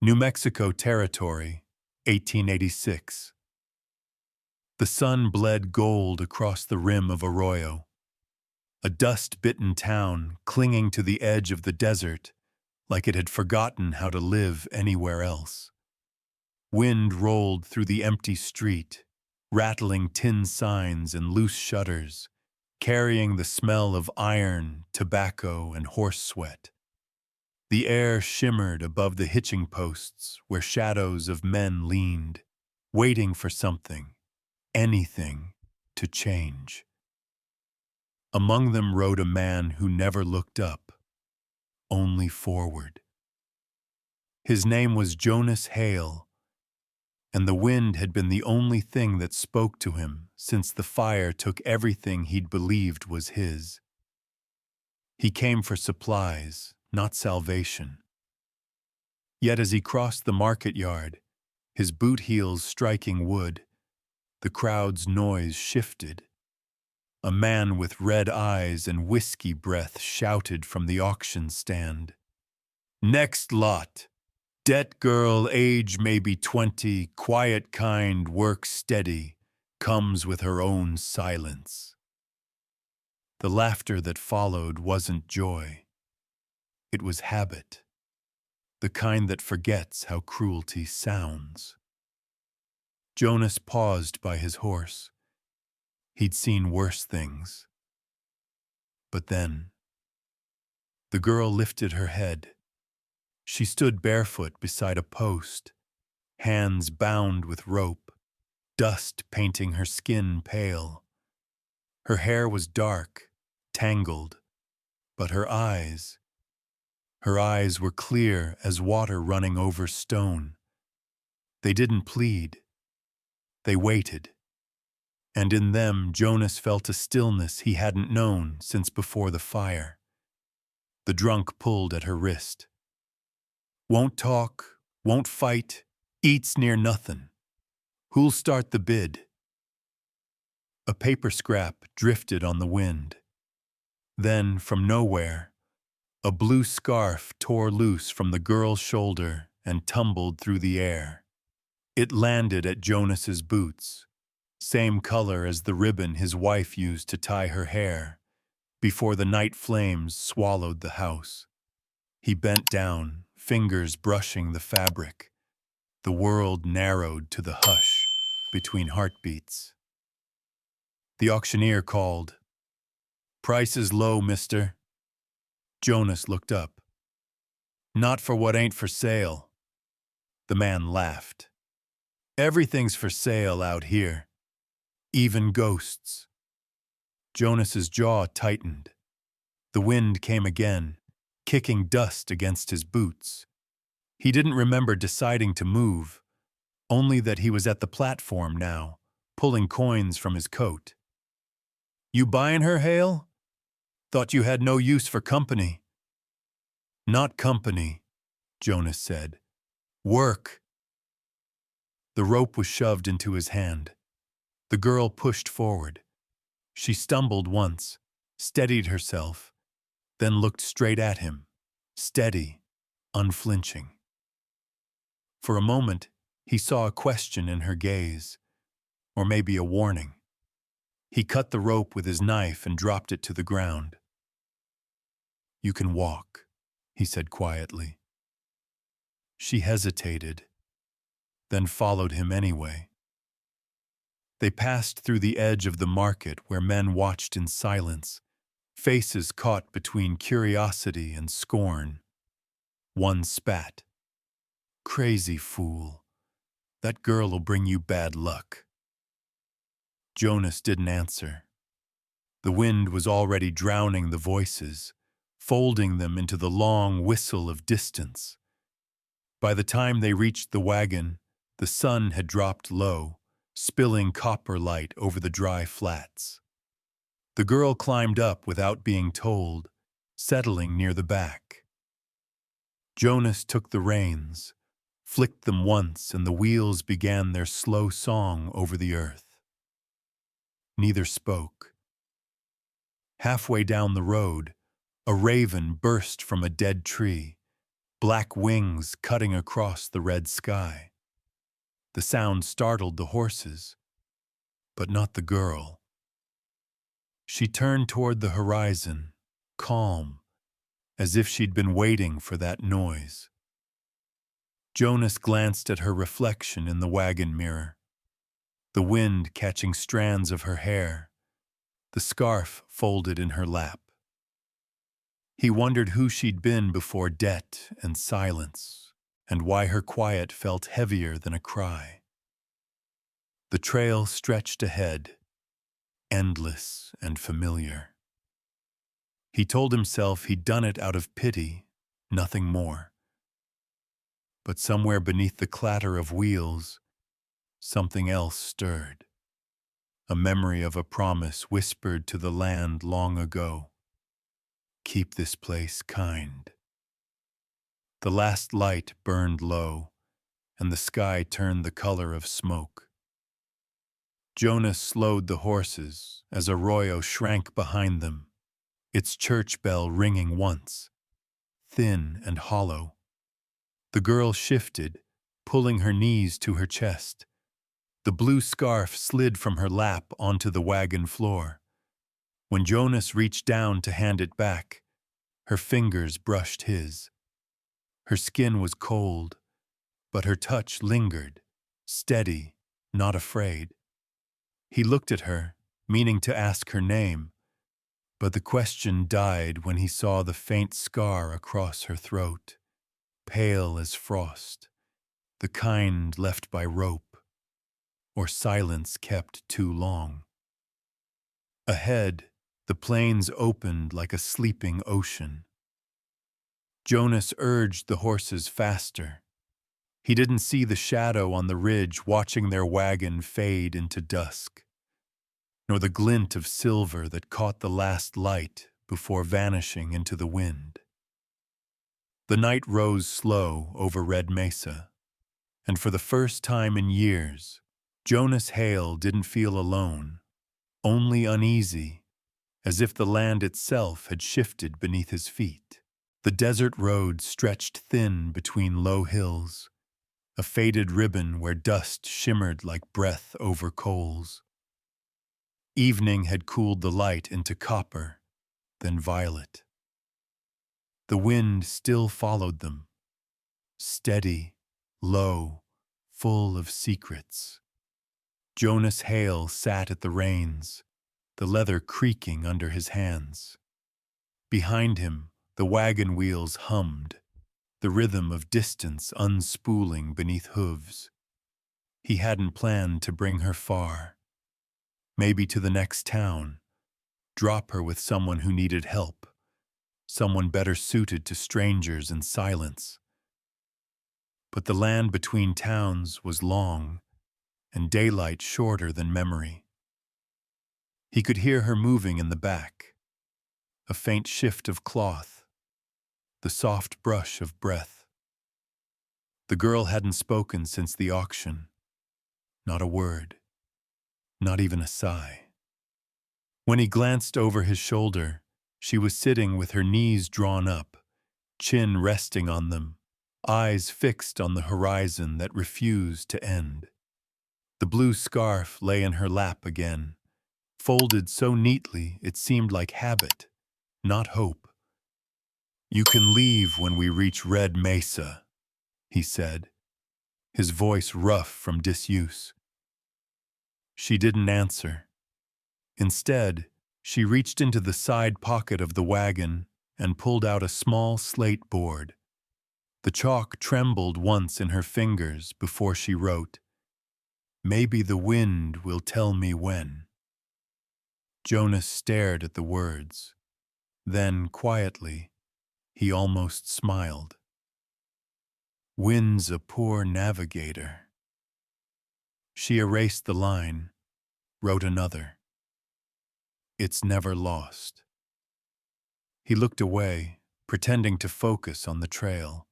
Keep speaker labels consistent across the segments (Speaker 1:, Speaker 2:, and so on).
Speaker 1: New Mexico Territory, 1886. The sun bled gold across the rim of Arroyo, a dust-bitten town clinging to the edge of the desert like it had forgotten how to live anywhere else. Wind rolled through the empty street, rattling tin signs and loose shutters, carrying the smell of iron, tobacco, and horse sweat. The air shimmered above the hitching posts where shadows of men leaned, waiting for something, anything, to change. Among them rode a man who never looked up, only forward. His name was Jonas Hale, and the wind had been the only thing that spoke to him since the fire took everything he'd believed was his. He came for supplies, not salvation. Yet as he crossed the market yard, his boot heels striking wood, the crowd's noise shifted. A man with red eyes and whiskey breath shouted from the auction stand, "Next lot! Det girl, age maybe 20, quiet kind, works steady, comes with her own silence." The laughter that followed wasn't joy. It was habit, the kind that forgets how cruelty sounds. Jonas paused by his horse. He'd seen worse things. But then, the girl lifted her head. She stood barefoot beside a post, hands bound with rope, dust painting her skin pale. Her hair was dark, tangled, but her eyes were clear as water running over stone. They didn't plead. They waited. And in them Jonas felt a stillness he hadn't known since before the fire. The drunk pulled at her wrist. "Won't talk, won't fight, eats near nothin'. Who'll start the bid?" A paper scrap drifted on the wind. Then, from nowhere, a blue scarf tore loose from the girl's shoulder and tumbled through the air. It landed at Jonas's boots, same color as the ribbon his wife used to tie her hair, before the night flames swallowed the house. He bent down, fingers brushing the fabric. The world narrowed to the hush between heartbeats. The auctioneer called, "Price is low, mister." Jonas looked up. "Not for what ain't for sale." The man laughed. "Everything's for sale out here. Even ghosts." Jonas's jaw tightened. The wind came again, kicking dust against his boots. He didn't remember deciding to move, only that he was at the platform now, pulling coins from his coat. "You buyin' her, Hale? Thought you had no use for company." "Not company," Jonas said. "Work." The rope was shoved into his hand. The girl pushed forward. She stumbled once, steadied herself, then looked straight at him, steady, unflinching. For a moment, he saw a question in her gaze, or maybe a warning. He cut the rope with his knife and dropped it to the ground. "You can walk," he said quietly. She hesitated, then followed him anyway. They passed through the edge of the market where men watched in silence, faces caught between curiosity and scorn. One spat. "Crazy fool. That girl'll bring you bad luck." Jonas didn't answer. The wind was already drowning the voices, folding them into the long whistle of distance. By the time they reached the wagon, the sun had dropped low, spilling copper light over the dry flats. The girl climbed up without being told, settling near the back. Jonas took the reins, flicked them once, and the wheels began their slow song over the earth. Neither spoke. Halfway down the road, a raven burst from a dead tree, black wings cutting across the red sky. The sound startled the horses, but not the girl. She turned toward the horizon, calm, as if she'd been waiting for that noise. Jonas glanced at her reflection in the wagon mirror, the wind catching strands of her hair, the scarf folded in her lap. He wondered who she'd been before debt and silence, and why her quiet felt heavier than a cry. The trail stretched ahead, endless and familiar. He told himself he'd done it out of pity, nothing more. But somewhere beneath the clatter of wheels, something else stirred. A memory of a promise whispered to the land long ago. Keep this place kind. The last light burned low, and the sky turned the color of smoke. Jonas slowed the horses as Arroyo shrank behind them, its church bell ringing once, thin and hollow. The girl shifted, pulling her knees to her chest. The blue scarf slid from her lap onto the wagon floor. When Jonas reached down to hand it back, her fingers brushed his. Her skin was cold, but her touch lingered, steady, not afraid. He looked at her, meaning to ask her name, but the question died when he saw the faint scar across her throat, pale as frost, the kind left by rope, or silence kept too long. Ahead, the plains opened like a sleeping ocean. Jonas urged the horses faster. He didn't see the shadow on the ridge watching their wagon fade into dusk, nor the glint of silver that caught the last light before vanishing into the wind. The night rose slow over Red Mesa, and for the first time in years, Jonas Hale didn't feel alone, only uneasy, as if the land itself had shifted beneath his feet. The desert road stretched thin between low hills, a faded ribbon where dust shimmered like breath over coals. Evening had cooled the light into copper, then violet. The wind still followed them, steady, low, full of secrets. Jonas Hale sat at the reins, the leather creaking under his hands. Behind him, the wagon wheels hummed, the rhythm of distance unspooling beneath hooves. He hadn't planned to bring her far. Maybe to the next town, drop her with someone who needed help, someone better suited to strangers and silence. But the land between towns was long, and daylight shorter than memory. He could hear her moving in the back, a faint shift of cloth, the soft brush of breath. The girl hadn't spoken since the auction. Not a word, not even a sigh. When he glanced over his shoulder, she was sitting with her knees drawn up, chin resting on them, eyes fixed on the horizon that refused to end. The blue scarf lay in her lap again, folded so neatly it seemed like habit, not hope. "You can leave when we reach Red Mesa," he said, his voice rough from disuse. She didn't answer. Instead, she reached into the side pocket of the wagon and pulled out a small slate board. The chalk trembled once in her fingers before she wrote, "Maybe the wind will tell me when." Jonas stared at the words. Then, quietly, he almost smiled. "Wind's a poor navigator." She erased the line, wrote another. "It's never lost." He looked away, pretending to focus on the trail.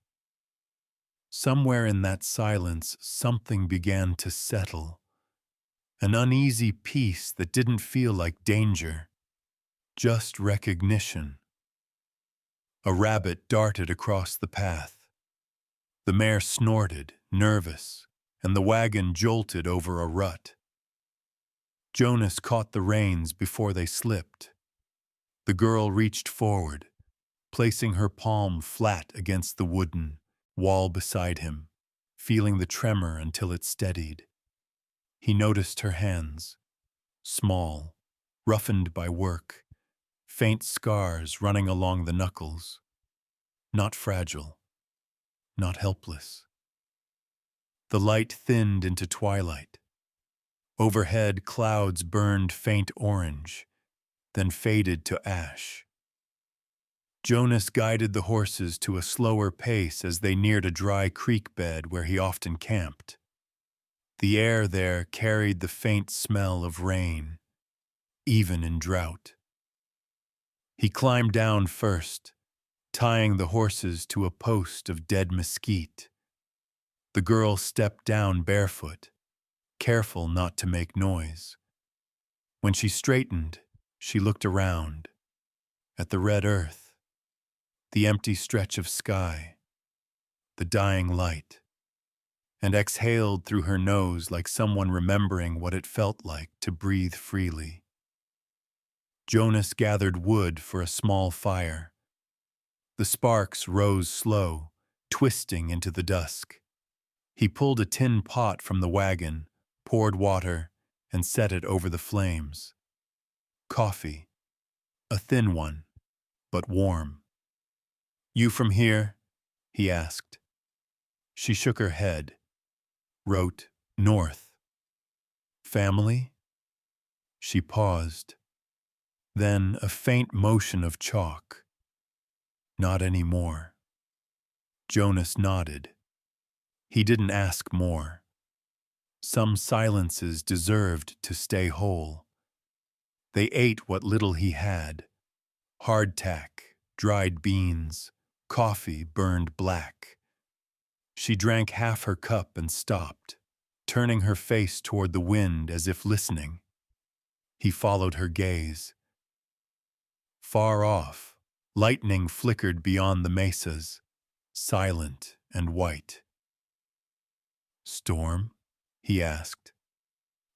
Speaker 1: Somewhere in that silence, something began to settle. An uneasy peace that didn't feel like danger, just recognition. A rabbit darted across the path. The mare snorted, nervous, and the wagon jolted over a rut. Jonas caught the reins before they slipped. The girl reached forward, placing her palm flat against the wooden wall beside him, feeling the tremor until it steadied. He noticed her hands, small, roughened by work, faint scars running along the knuckles. Not fragile, not helpless. The light thinned into twilight. Overhead, clouds burned faint orange, then faded to ash. Jonas guided the horses to a slower pace as they neared a dry creek bed where he often camped. The air there carried the faint smell of rain, even in drought. He climbed down first, tying the horses to a post of dead mesquite. The girl stepped down barefoot, careful not to make noise. When she straightened, she looked around, at the red earth, the empty stretch of sky, the dying light, and exhaled through her nose like someone remembering what it felt like to breathe freely. Jonas gathered wood for a small fire. The sparks rose slow, twisting into the dusk. He pulled a tin pot from the wagon, poured water, and set it over the flames. Coffee, a thin one, but warm. "You from here?" he asked. She shook her head, wrote, "North." "Family?" She paused. Then a faint motion of chalk. "Not anymore." Jonas nodded. He didn't ask more. Some silences deserved to stay whole. They ate what little he had. Hardtack, dried beans, coffee burned black. She drank half her cup and stopped, turning her face toward the wind as if listening. He followed her gaze. Far off, lightning flickered beyond the mesas, silent and white. "Storm?" he asked.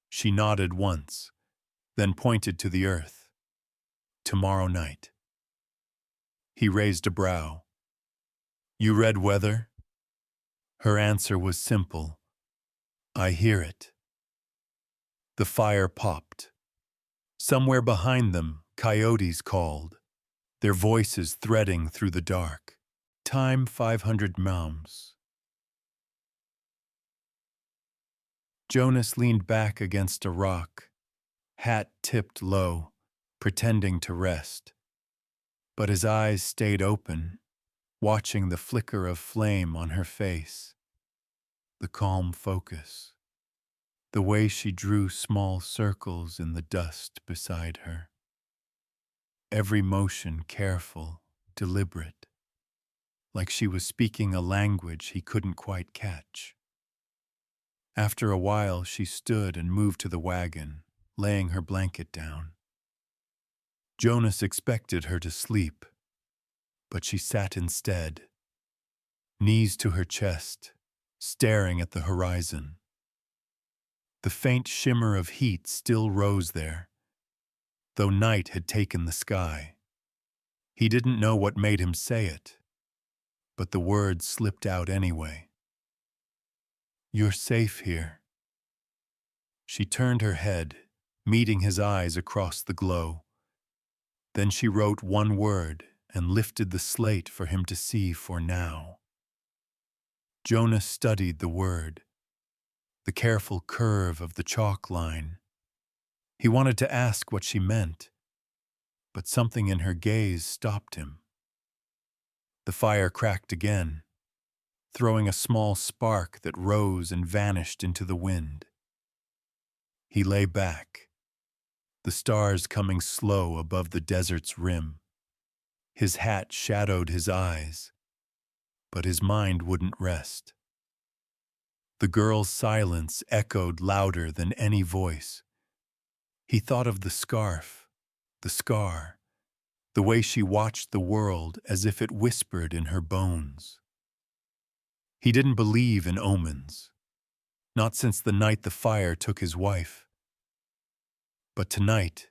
Speaker 1: She nodded once, then pointed to the earth. "Tomorrow night." He raised a brow. "You read weather?" Her answer was simple. "I hear it." The fire popped. Somewhere behind them, coyotes called, their voices threading through the dark. Time 500 moms. Jonas leaned back against a rock, hat tipped low, pretending to rest. But his eyes stayed open, watching the flicker of flame on her face, the calm focus, the way she drew small circles in the dust beside her. Every motion careful, deliberate, like she was speaking a language he couldn't quite catch. After a while, she stood and moved to the wagon, laying her blanket down. Jonas expected her to sleep, but she sat instead, knees to her chest, staring at the horizon. The faint shimmer of heat still rose there, though night had taken the sky. He didn't know what made him say it, but the words slipped out anyway. "You're safe here." She turned her head, meeting his eyes across the glow. Then she wrote one word and lifted the slate for him to see for now. Jonas studied the word, the careful curve of the chalk line. He wanted to ask what she meant, but something in her gaze stopped him. The fire cracked again, throwing a small spark that rose and vanished into the wind. He lay back, the stars coming slow above the desert's rim. His hat shadowed his eyes, but his mind wouldn't rest. The girl's silence echoed louder than any voice. He thought of the scarf, the scar, the way she watched the world as if it whispered in her bones. He didn't believe in omens, not since the night the fire took his wife. But tonight,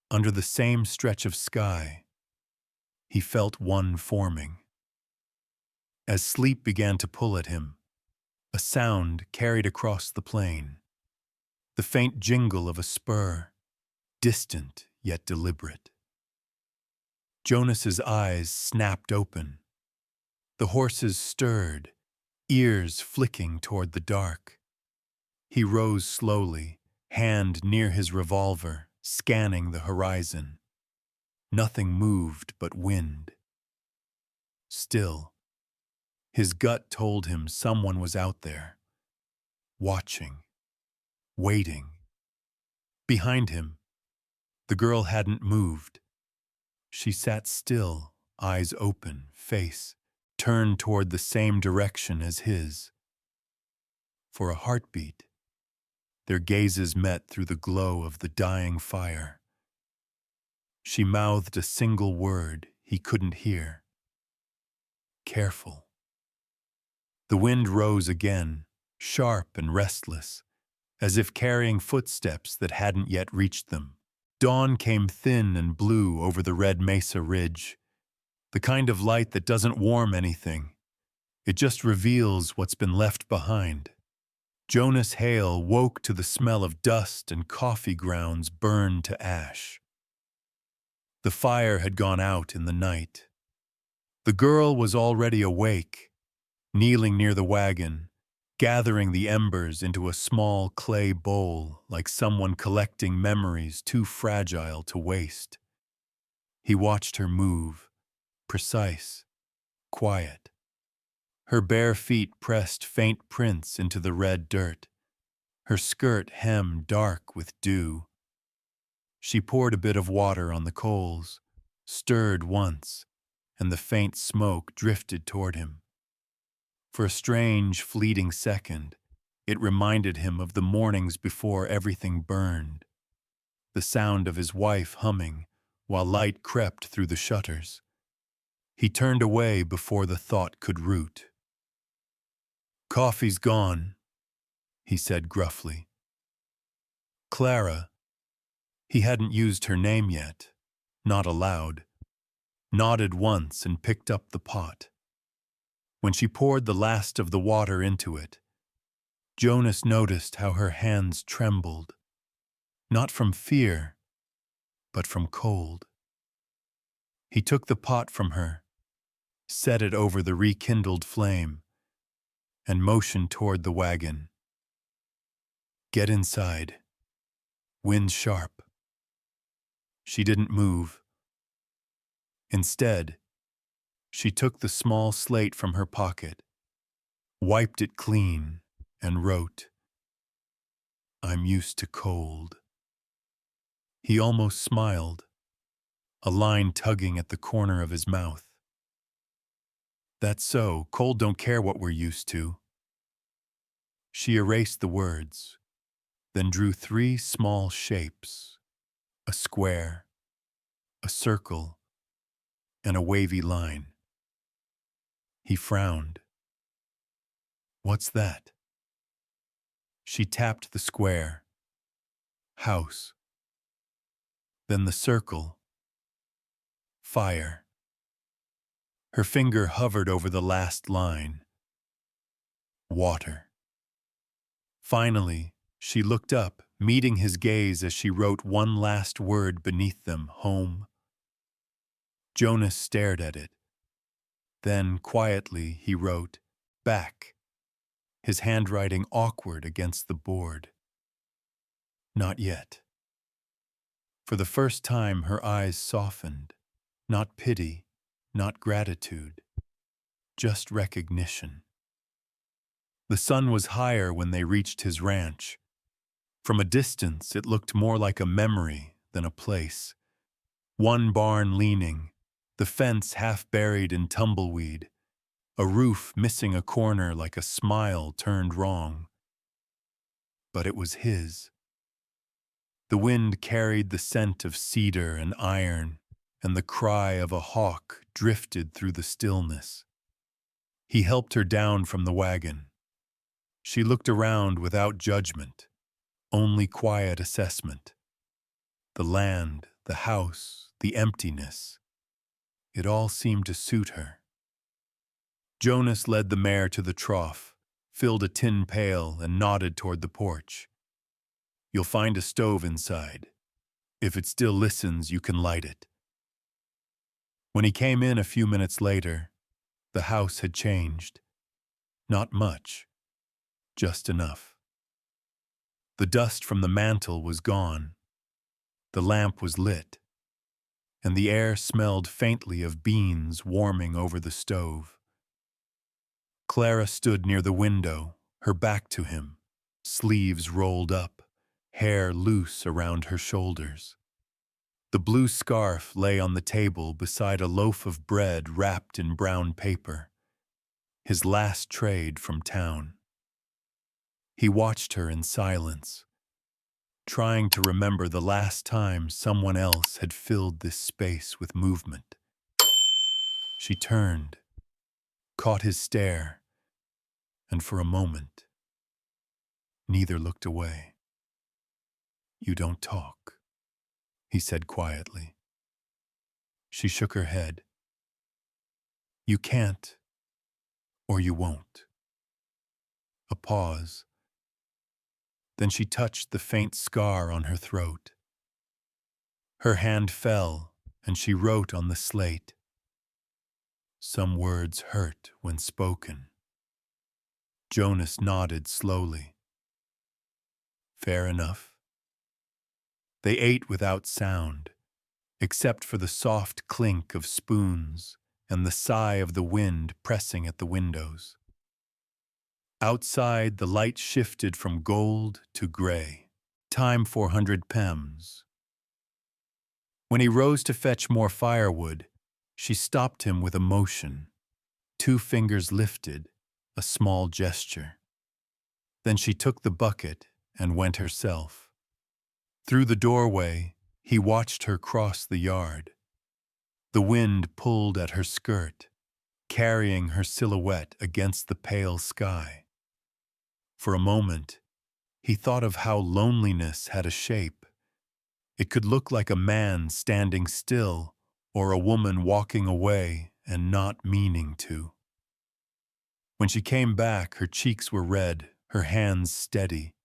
Speaker 1: under the same stretch of sky, he felt one forming. As sleep began to pull at him, a sound carried across the plain, the faint jingle of a spur, distant yet deliberate. Jonas's eyes snapped open. The horses stirred, ears flicking toward the dark. He rose slowly, hand near his revolver, scanning the horizon. Nothing moved but wind. Still, his gut told him someone was out there, watching, waiting. Behind him, the girl hadn't moved. She sat still, eyes open, face turned toward the same direction as his. For a heartbeat, their gazes met through the glow of the dying fire. She mouthed a single word he couldn't hear. Careful. The wind rose again, sharp and restless, as if carrying footsteps that hadn't yet reached them. Dawn came thin and blue over the red mesa ridge, the kind of light that doesn't warm anything. It just reveals what's been left behind. Jonas Hale woke to the smell of dust and coffee grounds burned to ash. The fire had gone out in the night. The girl was already awake, kneeling near the wagon, gathering the embers into a small clay bowl like someone collecting memories too fragile to waste. He watched her move, precise, quiet. Her bare feet pressed faint prints into the red dirt, her skirt hem dark with dew. She poured a bit of water on the coals, stirred once, and the faint smoke drifted toward him. For a strange, fleeting second, it reminded him of the mornings before everything burned, the sound of his wife humming while light crept through the shutters. He turned away before the thought could root. "Coffee's gone," he said gruffly. Clara, he hadn't used her name yet, not aloud, nodded once and picked up the pot. When she poured the last of the water into it, Jonas noticed how her hands trembled, not from fear, but from cold. He took the pot from her, set it over the rekindled flame, and motioned toward the wagon. "Get inside. Wind's sharp." She didn't move. Instead, she took the small slate from her pocket, wiped it clean, and wrote, "I'm used to cold." He almost smiled, a line tugging at the corner of his mouth. "That's so, cold don't care what we're used to." She erased the words, then drew 3 small shapes, a square, a circle, and a wavy line. He frowned. "What's that?" She tapped the square. House. Then the circle. Fire. Her finger hovered over the last line. Water. Finally, she looked up, meeting his gaze as she wrote one last word beneath them, home. Jonas stared at it. Then, quietly, he wrote, back, his handwriting awkward against the board. Not yet. For the first time, her eyes softened. Not pity, not gratitude, just recognition. The sun was higher when they reached his ranch. From a distance, it looked more like a memory than a place. One barn leaning, the fence half buried in tumbleweed, a roof missing a corner like a smile turned wrong. But it was his. The wind carried the scent of cedar and iron, and the cry of a hawk drifted through the stillness. He helped her down from the wagon. She looked around without judgment, only quiet assessment. The land, the house, the emptiness. It all seemed to suit her. Jonas led the mare to the trough, filled a tin pail, and nodded toward the porch. "You'll find a stove inside. If it still listens, you can light it." When he came in a few minutes later, the house had changed. Not much, just enough. The dust from the mantel was gone. The lamp was lit, and the air smelled faintly of beans warming over the stove. Clara stood near the window, her back to him, sleeves rolled up, hair loose around her shoulders. The blue scarf lay on the table beside a loaf of bread wrapped in brown paper, his last trade from town. He watched her in silence, trying to remember the last time someone else had filled this space with movement. She turned, caught his stare, and for a moment, neither looked away. "You don't talk," he said quietly. She shook her head. "You can't, or you won't." A pause. Then she touched the faint scar on her throat. Her hand fell, and she wrote on the slate. "Some words hurt when spoken." Jonas nodded slowly. "Fair enough." They ate without sound, except for the soft clink of spoons and the sigh of the wind pressing at the windows. Outside, the light shifted from gold to gray. Time 400 pems. When he rose to fetch more firewood, she stopped him with a motion. 2 fingers lifted, a small gesture. Then she took the bucket and went herself. Through the doorway, he watched her cross the yard. The wind pulled at her skirt, carrying her silhouette against the pale sky. For a moment, he thought of how loneliness had a shape. It could look like a man standing still or a woman walking away and not meaning to. When she came back, her cheeks were red, her hands steady.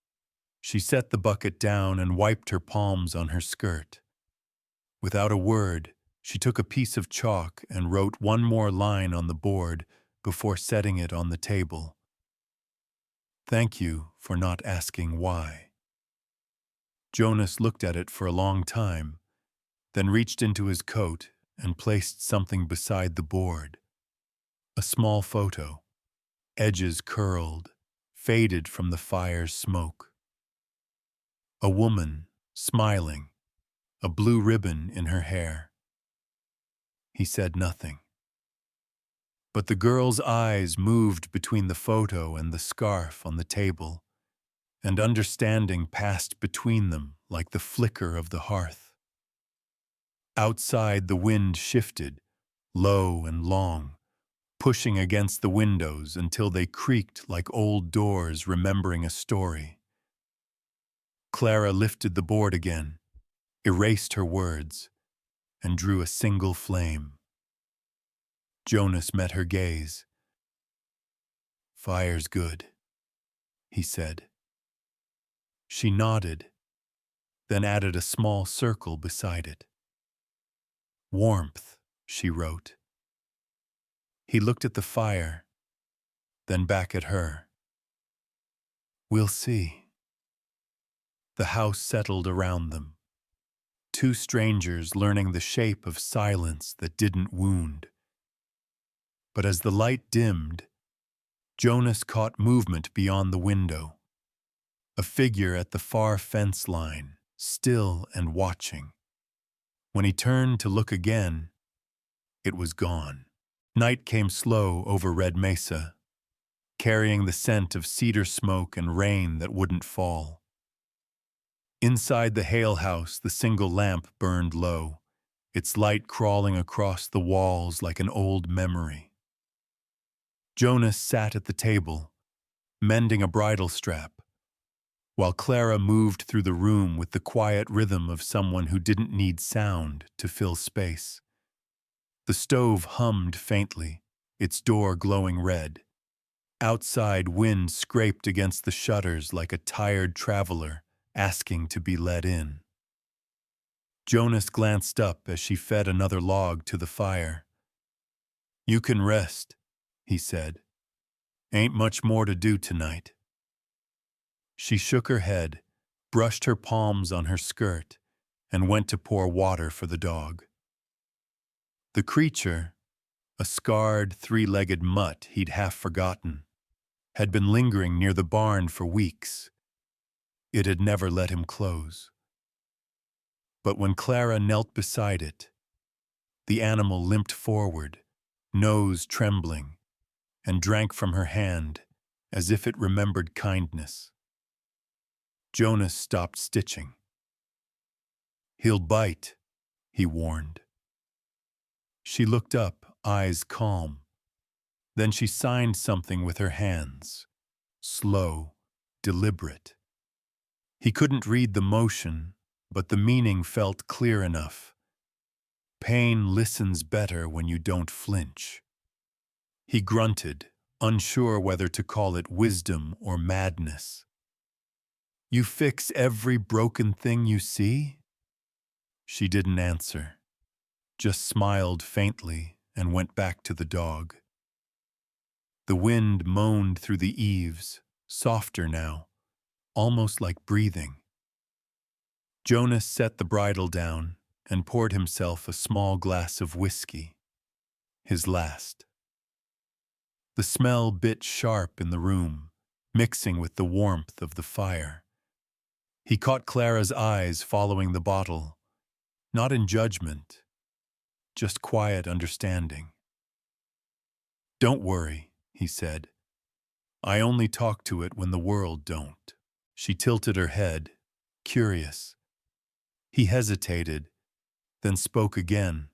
Speaker 1: She set the bucket down and wiped her palms on her skirt. Without a word, she took a piece of chalk and wrote one more line on the board before setting it on the table. "Thank you for not asking why." Jonas looked at it for a long time, then reached into his coat and placed something beside the board. A small photo, edges curled, faded from the fire's smoke. A woman, smiling, a blue ribbon in her hair. He said nothing. But the girl's eyes moved between the photo and the scarf on the table, and understanding passed between them like the flicker of the hearth. Outside, the wind shifted, low and long, pushing against the windows until they creaked like old doors remembering a story. Clara lifted the board again, erased her words, and drew a single flame. Jonas met her gaze. "Fire's good," he said. She nodded, then added a small circle beside it. "Warmth," she wrote. He looked at the fire, then back at her. "We'll see." The house settled around them. 2 strangers learning the shape of silence that didn't wound. But as the light dimmed, Jonas caught movement beyond the window. A figure at the far fence line, still and watching. When he turned to look again, it was gone. Night came slow over Red Mesa, carrying the scent of cedar smoke and rain that wouldn't fall. Inside the Hale house, the single lamp burned low, its light crawling across the walls like an old memory. Jonas sat at the table, mending a bridle strap, while Clara moved through the room with the quiet rhythm of someone who didn't need sound to fill space. The stove hummed faintly, its door glowing red. Outside, wind scraped against the shutters like a tired traveler asking to be let in. Jonas glanced up as she fed another log to the fire. "You can rest," he said. "Ain't much more to do tonight." She shook her head, brushed her palms on her skirt, and went to pour water for the dog. The creature, a scarred, three-legged mutt he'd half forgotten, had been lingering near the barn for weeks. It had never let him close. But when Clara knelt beside it, the animal limped forward, nose trembling, and drank from her hand as if it remembered kindness. Jonas stopped stitching. "He'll bite," he warned. She looked up, eyes calm. Then she signed something with her hands, slow, deliberate. He couldn't read the motion, but the meaning felt clear enough. Pain listens better when you don't flinch. He grunted, unsure whether to call it wisdom or madness. "You fix every broken thing you see?" She didn't answer, just smiled faintly and went back to the dog. The wind moaned through the eaves, softer now, almost like breathing. Jonas set the bridle down and poured himself a small glass of whiskey, his last. The smell bit sharp in the room, mixing with the warmth of the fire. He caught Clara's eyes following the bottle, not in judgment, just quiet understanding. "Don't worry," he said. "I only talk to it when the world don't." She tilted her head, curious. He hesitated, then spoke again,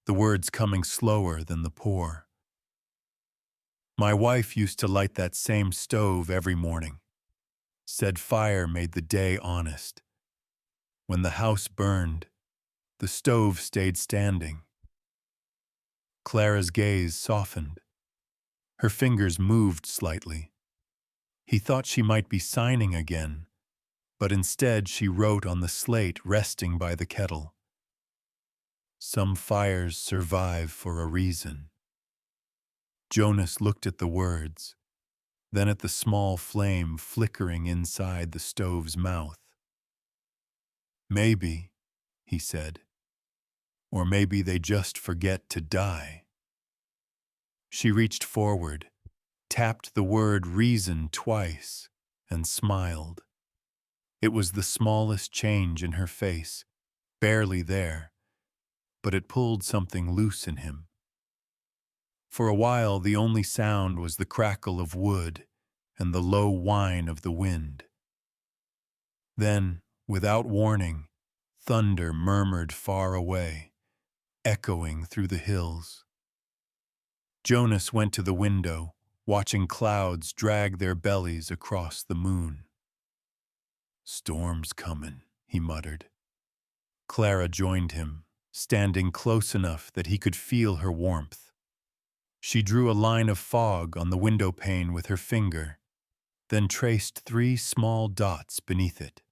Speaker 1: the words coming slower than the pour. "My wife used to light that same stove every morning. Said fire made the day honest. When the house burned, the stove stayed standing." Clara's gaze softened. Her fingers moved slightly. He thought she might be signing again, but instead she wrote on the slate resting by the kettle. "Some fires survive for a reason." Jonas looked at the words, then at the small flame flickering inside the stove's mouth. "Maybe," he said, "or maybe they just forget to die." She reached forward, tapped the word reason twice, and smiled. It was the smallest change in her face, barely there, but it pulled something loose in him. For a while, the only sound was the crackle of wood and the low whine of the wind. Then, without warning, thunder murmured far away, echoing through the hills. Jonas went to the window, watching clouds drag their bellies across the moon. "Storm's comin'," he muttered. Clara joined him, standing close enough that he could feel her warmth. She drew a line of fog on the window pane with her finger, then traced 3 small dots beneath it.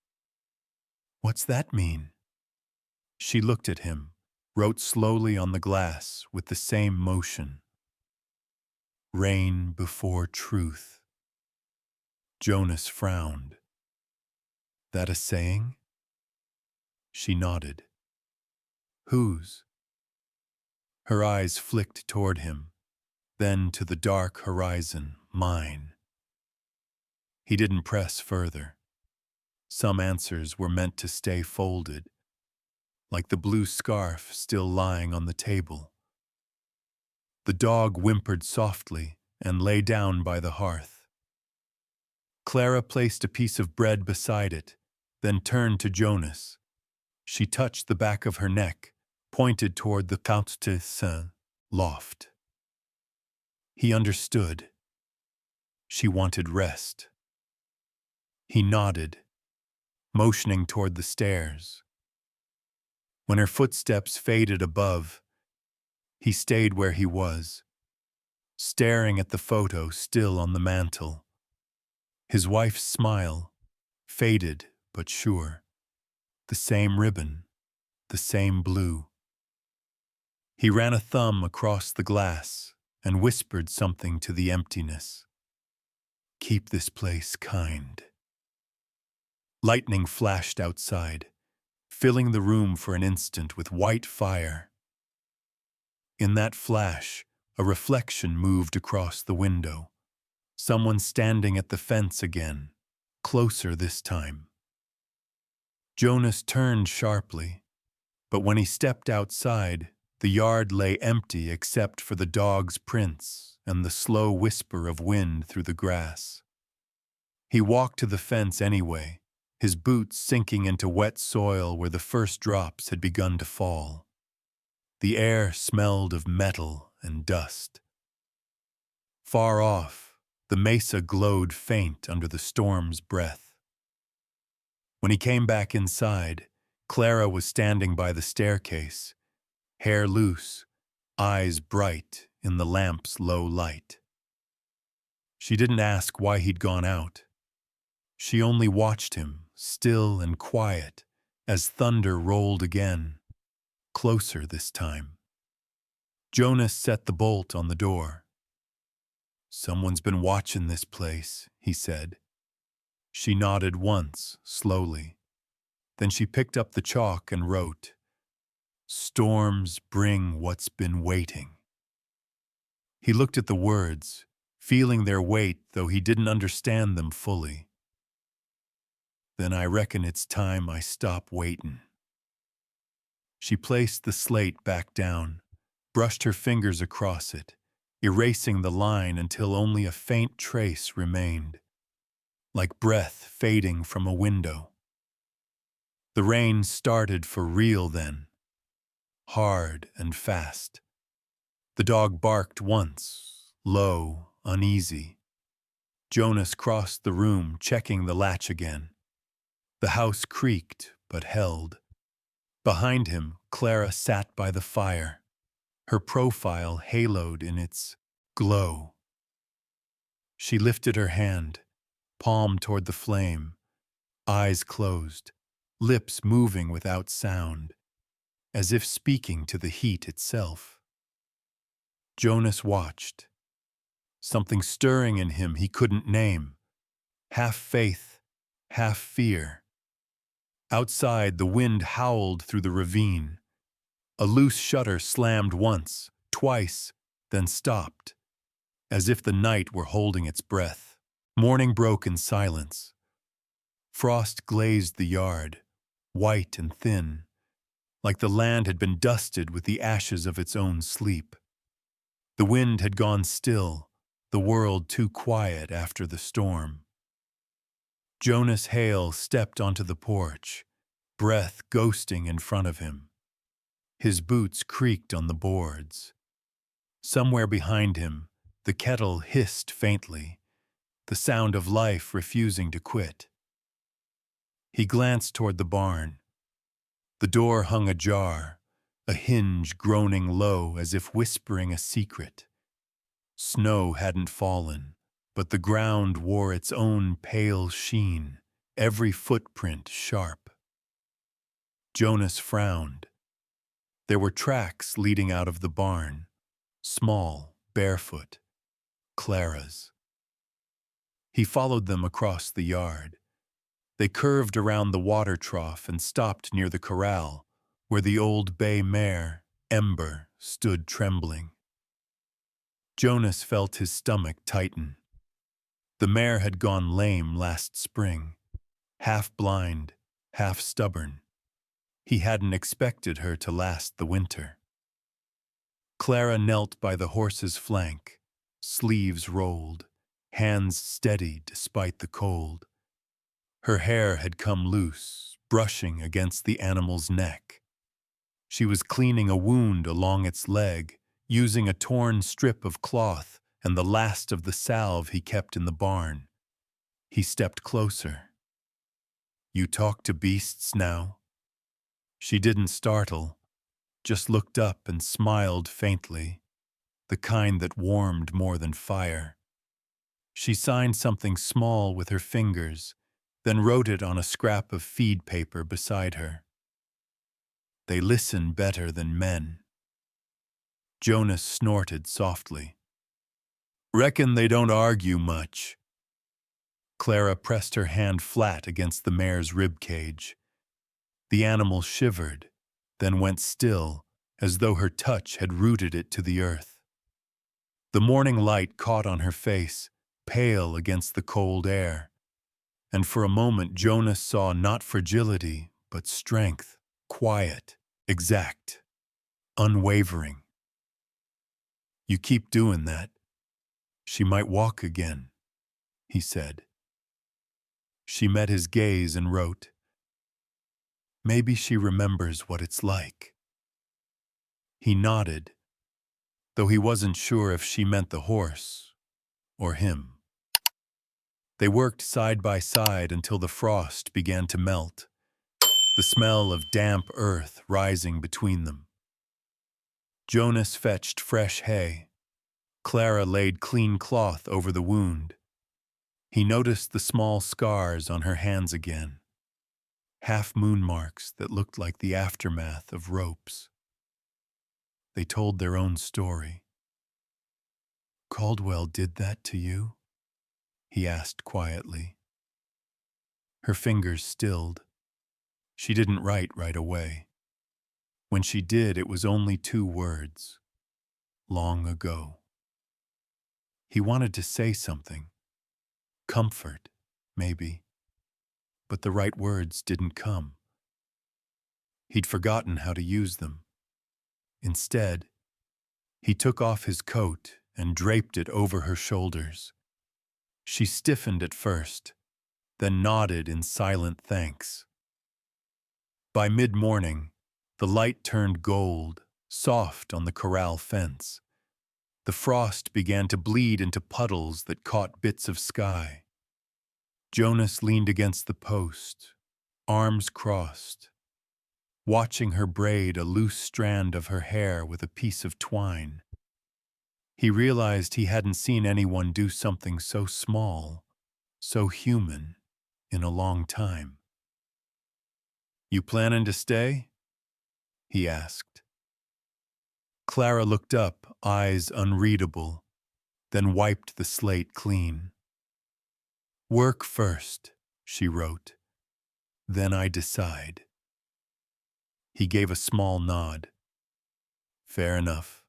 Speaker 1: "What's that mean?" She looked at him, wrote slowly on the glass with the same motion. "Rain before truth." Jonas frowned. "That a saying?" She nodded. "Whose?" Her eyes flicked toward him, then to the dark horizon, mine. He didn't press further. Some answers were meant to stay folded, like the blue scarf still lying on the table. The dog whimpered softly and lay down by the hearth. Clara placed a piece of bread beside it, then turned to Jonas. She touched the back of her neck, pointed toward the Countess loft. He understood. She wanted rest. He nodded, motioning toward the stairs. When her footsteps faded above, he stayed where he was, staring at the photo still on the mantel. His wife's smile, faded but sure. The same ribbon, the same blue. He ran a thumb across the glass and whispered something to the emptiness. Keep this place kind. Lightning flashed outside, filling the room for an instant with white fire. In that flash, a reflection moved across the window. Someone standing at the fence again, closer this time. Jonas turned sharply, but when he stepped outside, the yard lay empty except for the dog's prints and the slow whisper of wind through the grass. He walked to the fence anyway, his boots sinking into wet soil where the first drops had begun to fall. The air smelled of metal and dust. Far off, the mesa glowed faint under the storm's breath. When he came back inside, Clara was standing by the staircase, hair loose, eyes bright in the lamp's low light. She didn't ask why he'd gone out. She only watched him, still and quiet, as thunder rolled again, closer this time. Jonas set the bolt on the door. Someone's been watching this place, he said. She nodded once, slowly. Then she picked up the chalk and wrote, "Storms bring what's been waiting." He looked at the words, feeling their weight though he didn't understand them fully. Then I reckon it's time I stop waiting. She placed the slate back down, brushed her fingers across it, erasing the line until only a faint trace remained, like breath fading from a window. The rain started for real then, hard and fast. The dog barked once, low, uneasy. Jonas crossed the room, checking the latch again. The house creaked, but held. Behind him, Clara sat by the fire, her profile haloed in its glow. She lifted her hand, palm toward the flame, eyes closed, lips moving without sound, as if speaking to the heat itself. Jonas watched, something stirring in him he couldn't name, half faith, half fear. Outside, the wind howled through the ravine. A loose shutter slammed once, twice, then stopped, as if the night were holding its breath. Morning broke in silence. Frost glazed the yard, white and thin, like the land had been dusted with the ashes of its own sleep. The wind had gone still, the world too quiet after the storm. Jonas Hale stepped onto the porch, breath ghosting in front of him. His boots creaked on the boards. Somewhere behind him, the kettle hissed faintly, the sound of life refusing to quit. He glanced toward the barn. The door hung ajar, a hinge groaning low as if whispering a secret. Snow hadn't fallen, but the ground wore its own pale sheen, every footprint sharp. Jonas frowned. There were tracks leading out of the barn, small, barefoot, Clara's. He followed them across the yard. They curved around the water trough and stopped near the corral, where the old bay mare, Ember, stood trembling. Jonas felt his stomach tighten. The mare had gone lame last spring, half blind, half stubborn. He hadn't expected her to last the winter. Clara knelt by the horse's flank, sleeves rolled, hands steady despite the cold. Her hair had come loose, brushing against the animal's neck. She was cleaning a wound along its leg, using a torn strip of cloth and the last of the salve he kept in the barn. He stepped closer. "You talk to beasts now?" She didn't startle, just looked up and smiled faintly, the kind that warmed more than fire. She signed something small with her fingers, then wrote it on a scrap of feed paper beside her. "They listen better than men." Jonas snorted softly. "Reckon they don't argue much." Clara pressed her hand flat against the mare's rib cage. The animal shivered, then went still, as though her touch had rooted it to the earth. The morning light caught on her face, pale against the cold air, and for a moment Jonas saw not fragility, but strength, quiet, exact, unwavering. "You keep doing that. She might walk again," he said. She met his gaze and wrote, "Maybe she remembers what it's like." He nodded, though he wasn't sure if she meant the horse or him. They worked side by side until the frost began to melt, the smell of damp earth rising between them. Jonas fetched fresh hay. Clara laid clean cloth over the wound. He noticed the small scars on her hands again, half-moon marks that looked like the aftermath of ropes. They told their own story. "Caldwell did that to you?" he asked quietly. Her fingers stilled. She didn't write right away. When she did, it was only 2 words. Long ago. He wanted to say something. Comfort, maybe. But the right words didn't come. He'd forgotten how to use them. Instead, he took off his coat and draped it over her shoulders. She stiffened at first, then nodded in silent thanks. By mid-morning, the light turned gold, soft on the corral fence. The frost began to bleed into puddles that caught bits of sky. Jonas leaned against the post, arms crossed, watching her braid a loose strand of her hair with a piece of twine. He realized he hadn't seen anyone do something so small, so human, in a long time. "You planning to stay?" he asked. Clara looked up, eyes unreadable, then wiped the slate clean. "Work first," she wrote. "Then I decide." He gave a small nod. "Fair enough."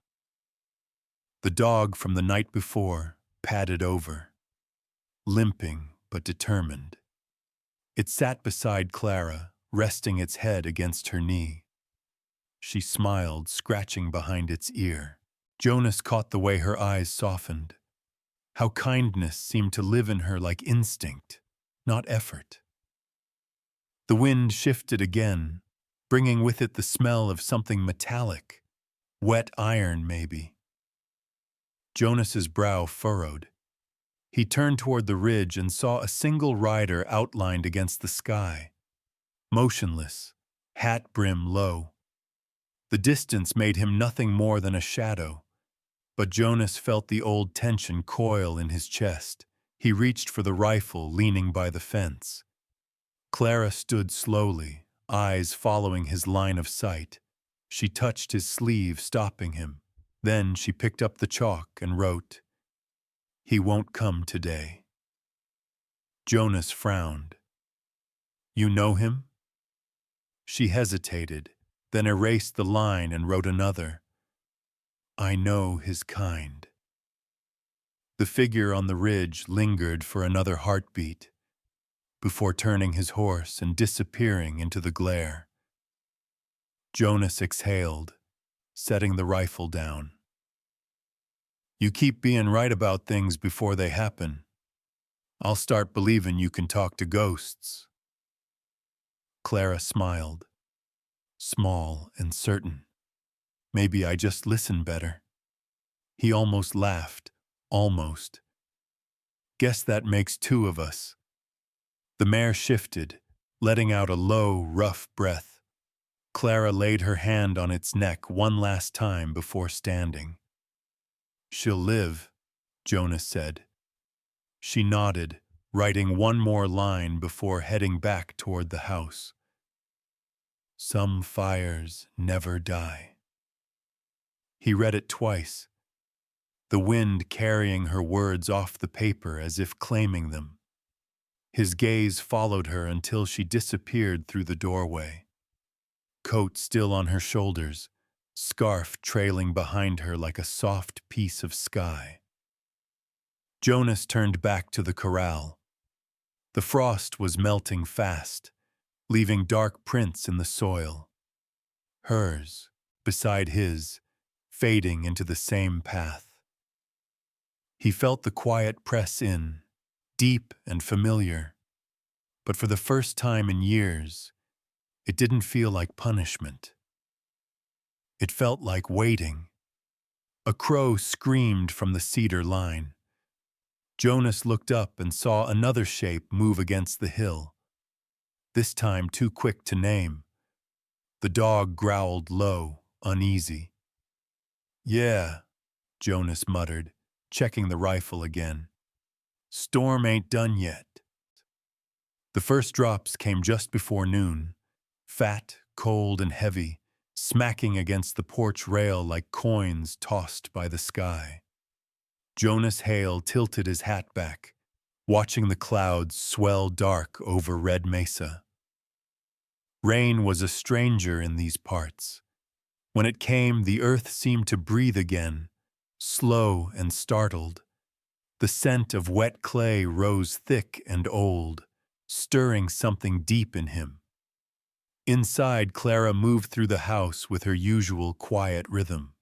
Speaker 1: The dog from the night before padded over, limping but determined. It sat beside Clara, resting its head against her knee. She smiled, scratching behind its ear. Jonas caught the way her eyes softened, how kindness seemed to live in her like instinct, not effort. The wind shifted again, bringing with it the smell of something metallic, wet iron maybe. Jonas's brow furrowed. He turned toward the ridge and saw a single rider outlined against the sky, motionless, hat brim low. The distance made him nothing more than a shadow, but Jonas felt the old tension coil in his chest. He reached for the rifle, leaning by the fence. Clara stood slowly, eyes following his line of sight. She touched his sleeve, stopping him. Then she picked up the chalk and wrote, "He won't come today." Jonas frowned. "You know him?" She hesitated, then erased the line and wrote another, "I know his kind." The figure on the ridge lingered for another heartbeat, before turning his horse and disappearing into the glare. Jonas exhaled, setting the rifle down. "You keep being right about things before they happen. I'll start believing you can talk to ghosts." Clara smiled, small and certain. "Maybe I just listen better." He almost laughed, Almost. Guess that makes two of us. The mare shifted, letting out a low, rough breath. Clara laid her hand on its neck one last time before standing. "She'll live," Jonas said. She nodded, writing one more line before heading back toward the house. "Some fires never die." He read it twice, the wind carrying her words off the paper as if claiming them. His gaze followed her until she disappeared through the doorway. Coat still on her shoulders, scarf trailing behind her like a soft piece of sky. Jonas turned back to the corral. The frost was melting fast, leaving dark prints in the soil. Hers, beside his, fading into the same path. He felt the quiet press in, deep and familiar. But for the first time in years, it didn't feel like punishment. It felt like waiting. A crow screamed from the cedar line. Jonas looked up and saw another shape move against the hill, this time too quick to name. The dog growled low, uneasy. "Yeah," Jonas muttered, checking the rifle again. "Storm ain't done yet." The first drops came just before noon, fat, cold, and heavy, smacking against the porch rail like coins tossed by the sky. Jonas Hale tilted his hat back, watching the clouds swell dark over Red Mesa. Rain was a stranger in these parts. When it came, the earth seemed to breathe again, slow and startled. The scent of wet clay rose thick and old, stirring something deep in him. Inside, Clara moved through the house with her usual quiet rhythm.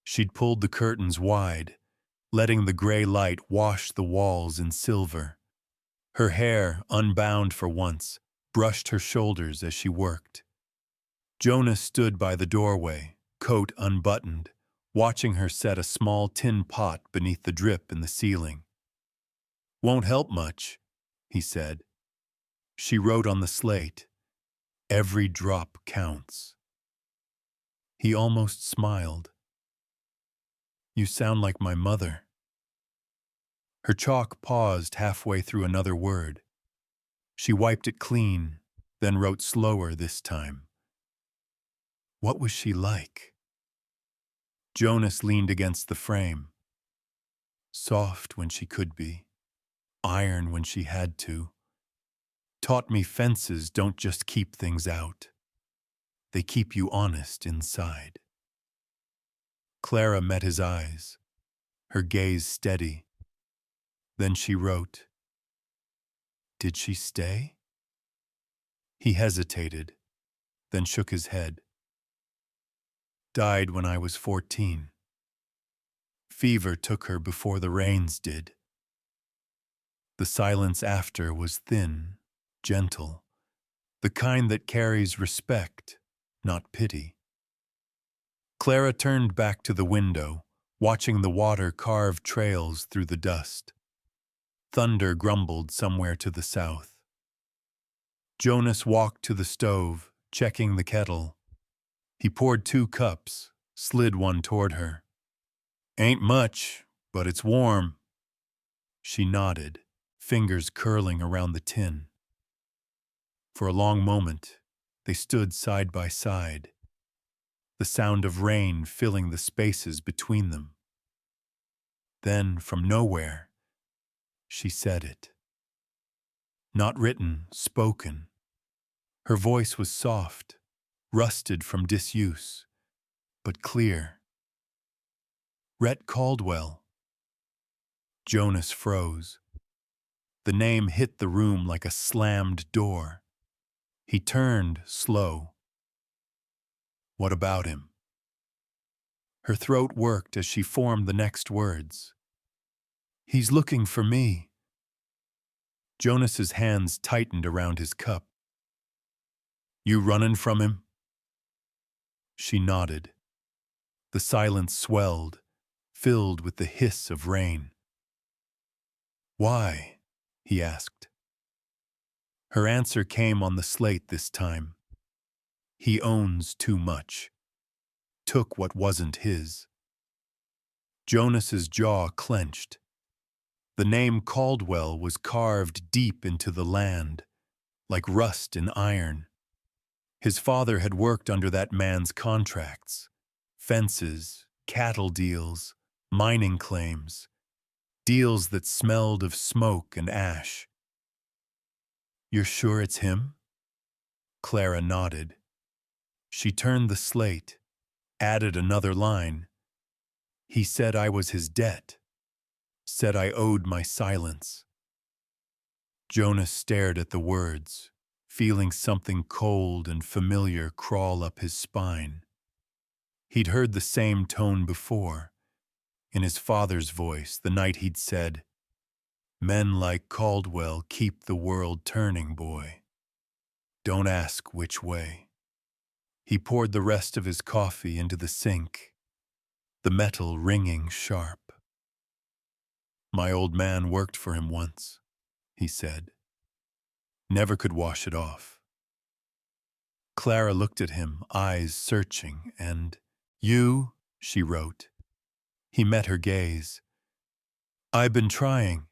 Speaker 1: She'd pulled the curtains wide, letting the gray light wash the walls in silver. Her hair, unbound for once, brushed her shoulders as she worked. Jonas stood by the doorway, coat unbuttoned, watching her set a small tin pot beneath the drip in the ceiling. "Won't help much," he said. She wrote on the slate, "Every drop counts." He almost smiled. "You sound like my mother." Her chalk paused halfway through another word. She wiped it clean, then wrote slower this time. What was she like? Jonas leaned against the frame. Soft when she could be, iron when she had to. Taught me fences don't just keep things out. They keep you honest inside. Clara met his eyes, her gaze steady. Then she wrote, "Did she stay?" He hesitated, then shook his head. "Died when I was 14. Fever took her before the rains did." The silence after was thin, gentle, the kind that carries respect, not pity. Clara turned back to the window, watching the water carve trails through the dust. Thunder grumbled somewhere to the south. Jonas walked to the stove, checking the kettle. He poured 2 cups, slid one toward her. "Ain't much, but it's warm." She nodded, fingers curling around the tin. For a long moment, they stood side by side, the sound of rain filling the spaces between them. Then, from nowhere, she said it. Not written, spoken. Her voice was soft, rusted from disuse, but clear. "Rhett Caldwell." Jonas froze. The name hit the room like a slammed door. He turned, slow. "What about him?" Her throat worked as she formed the next words. "He's looking for me." Jonas's hands tightened around his cup. "You running from him?" She nodded. The silence swelled, filled with the hiss of rain. "Why?" he asked. Her answer came on the slate this time. "He owns too much. Took what wasn't his." Jonas's jaw clenched. The name Caldwell was carved deep into the land, like rust in iron. His father had worked under that man's contracts. Fences, cattle deals, mining claims, deals that smelled of smoke and ash. "You're sure it's him?" Clara nodded. She turned the slate, added another line. "He said I was his debt. Said I owed my silence." Jonas stared at the words, feeling something cold and familiar crawl up his spine. He'd heard the same tone before, in his father's voice the night he'd said, "Men like Caldwell keep the world turning, boy. Don't ask which way." He poured the rest of his coffee into the sink, the metal ringing sharp. "My old man worked for him once," he said. "Never could wash it off." Clara looked at him, eyes searching, and, "You," she wrote. He met her gaze. "I've been trying."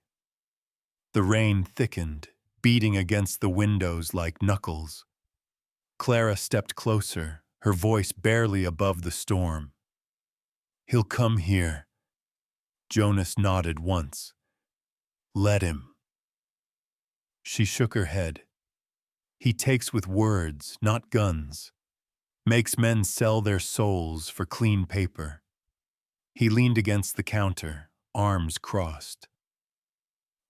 Speaker 1: The rain thickened, beating against the windows like knuckles. Clara stepped closer, her voice barely above the storm. "He'll come here." Jonas nodded once. "Let him." She shook her head. "He takes with words, not guns. Makes men sell their souls for clean paper." He leaned against the counter, arms crossed.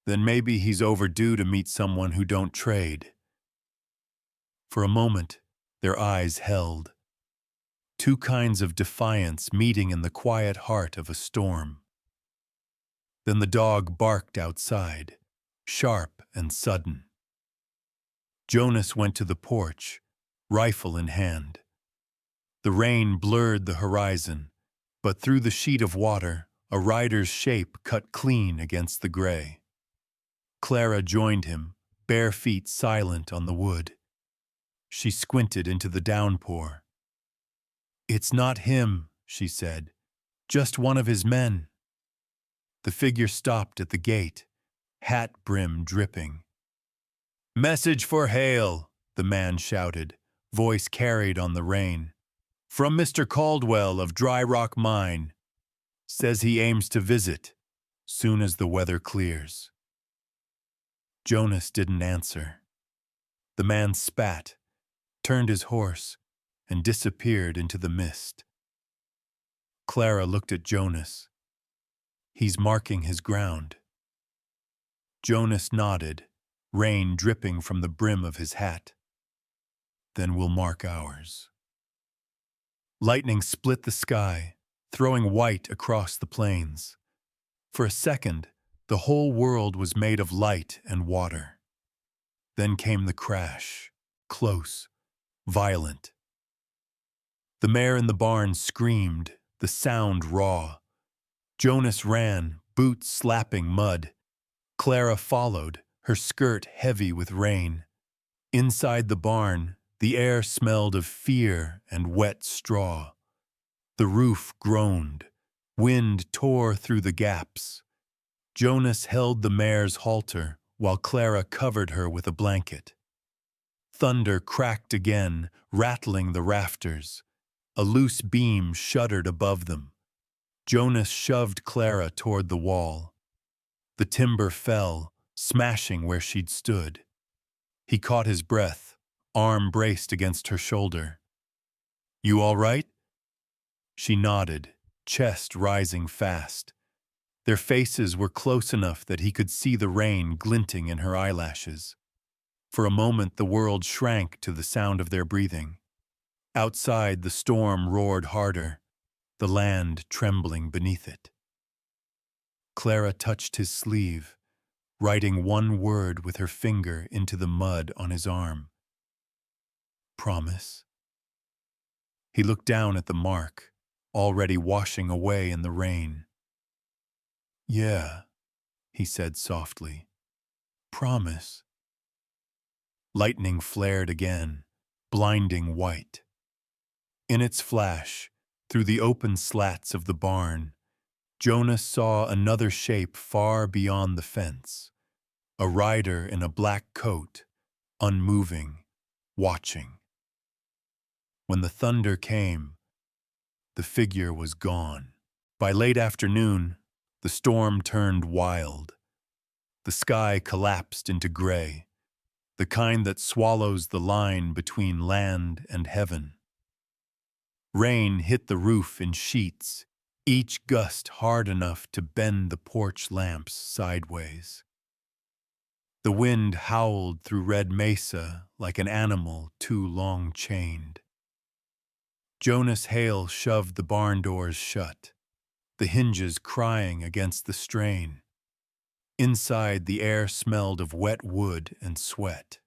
Speaker 1: "Then maybe he's overdue to meet someone who don't trade." For a moment, their eyes held. Two kinds of defiance meeting in the quiet heart of a storm. Then the dog barked outside, sharp and sudden. Jonas went to the porch, rifle in hand. The rain blurred the horizon, but through the sheet of water, a rider's shape cut clean against the gray. Clara joined him, bare feet silent on the wood. She squinted into the downpour. "It's not him," she said. "Just one of his men." The figure stopped at the gate, hat brim dripping. "Message for Hale," the man shouted, voice carried on the rain. "From Mr. Caldwell of Dry Rock Mine. Says he aims to visit, soon as the weather clears." Jonas didn't answer. The man spat, turned his horse, and disappeared into the mist. Clara looked at Jonas. "He's marking his ground." Jonas nodded, rain dripping from the brim of his hat. "Then we'll mark ours." Lightning split the sky, throwing white across the plains. For a second, the whole world was made of light and water. Then came the crash, close, violent. The mare in the barn screamed, the sound raw. Jonas ran, boots slapping mud. Clara followed, her skirt heavy with rain. Inside the barn, the air smelled of fear and wet straw. The roof groaned. Wind tore through the gaps. Jonas held the mare's halter while Clara covered her with a blanket. Thunder cracked again, rattling the rafters. A loose beam shuddered above them. Jonas shoved Clara toward the wall. The timber fell, smashing where she'd stood. He caught his breath, arm braced against her shoulder. "You all right?" She nodded, chest rising fast. Their faces were close enough that he could see the rain glinting in her eyelashes. For a moment the world shrank to the sound of their breathing. Outside the storm roared harder, the land trembling beneath it. Clara touched his sleeve, writing one word with her finger into the mud on his arm. "Promise." He looked down at the mark, already washing away in the rain. Yeah, he said softly. Promise. Lightning flared again, blinding white. In its flash, through the open slats of the barn, Jonas saw another shape far beyond the fence. A rider in a black coat, unmoving, watching. When the thunder came, the figure was gone. By late afternoon, the storm turned wild. The sky collapsed into gray, the kind that swallows the line between land and heaven. Rain hit the roof in sheets, each gust hard enough to bend the porch lamps sideways. The wind howled through Red Mesa like an animal too long chained. Jonas Hale shoved the barn doors shut, the hinges crying against the strain. Inside, the air smelled of wet wood and sweat.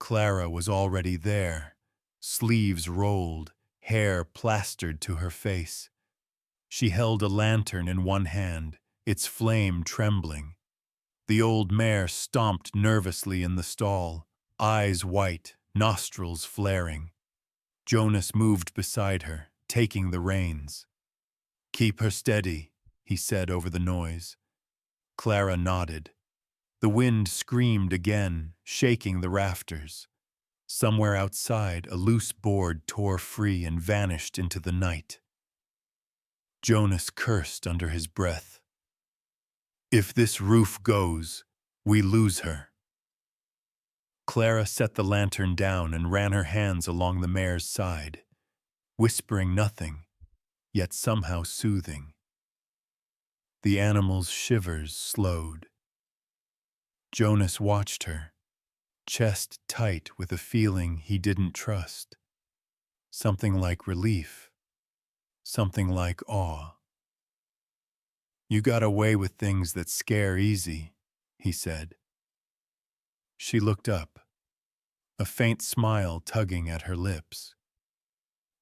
Speaker 1: Clara was already there, sleeves rolled, hair plastered to her face. She held a lantern in one hand, its flame trembling. The old mare stomped nervously in the stall, eyes white, nostrils flaring. Jonas moved beside her, taking the reins. "Keep her steady," he said over the noise. Clara nodded. The wind screamed again, shaking the rafters. Somewhere outside, a loose board tore free and vanished into the night. Jonas cursed under his breath. "If this roof goes, we lose her." Clara set the lantern down and ran her hands along the mare's side, whispering nothing, yet somehow soothing. The animal's shivers slowed. Jonas watched her, chest tight with a feeling he didn't trust. Something like relief, something like awe. "You got away with things that scare easy," he said. She looked up, a faint smile tugging at her lips.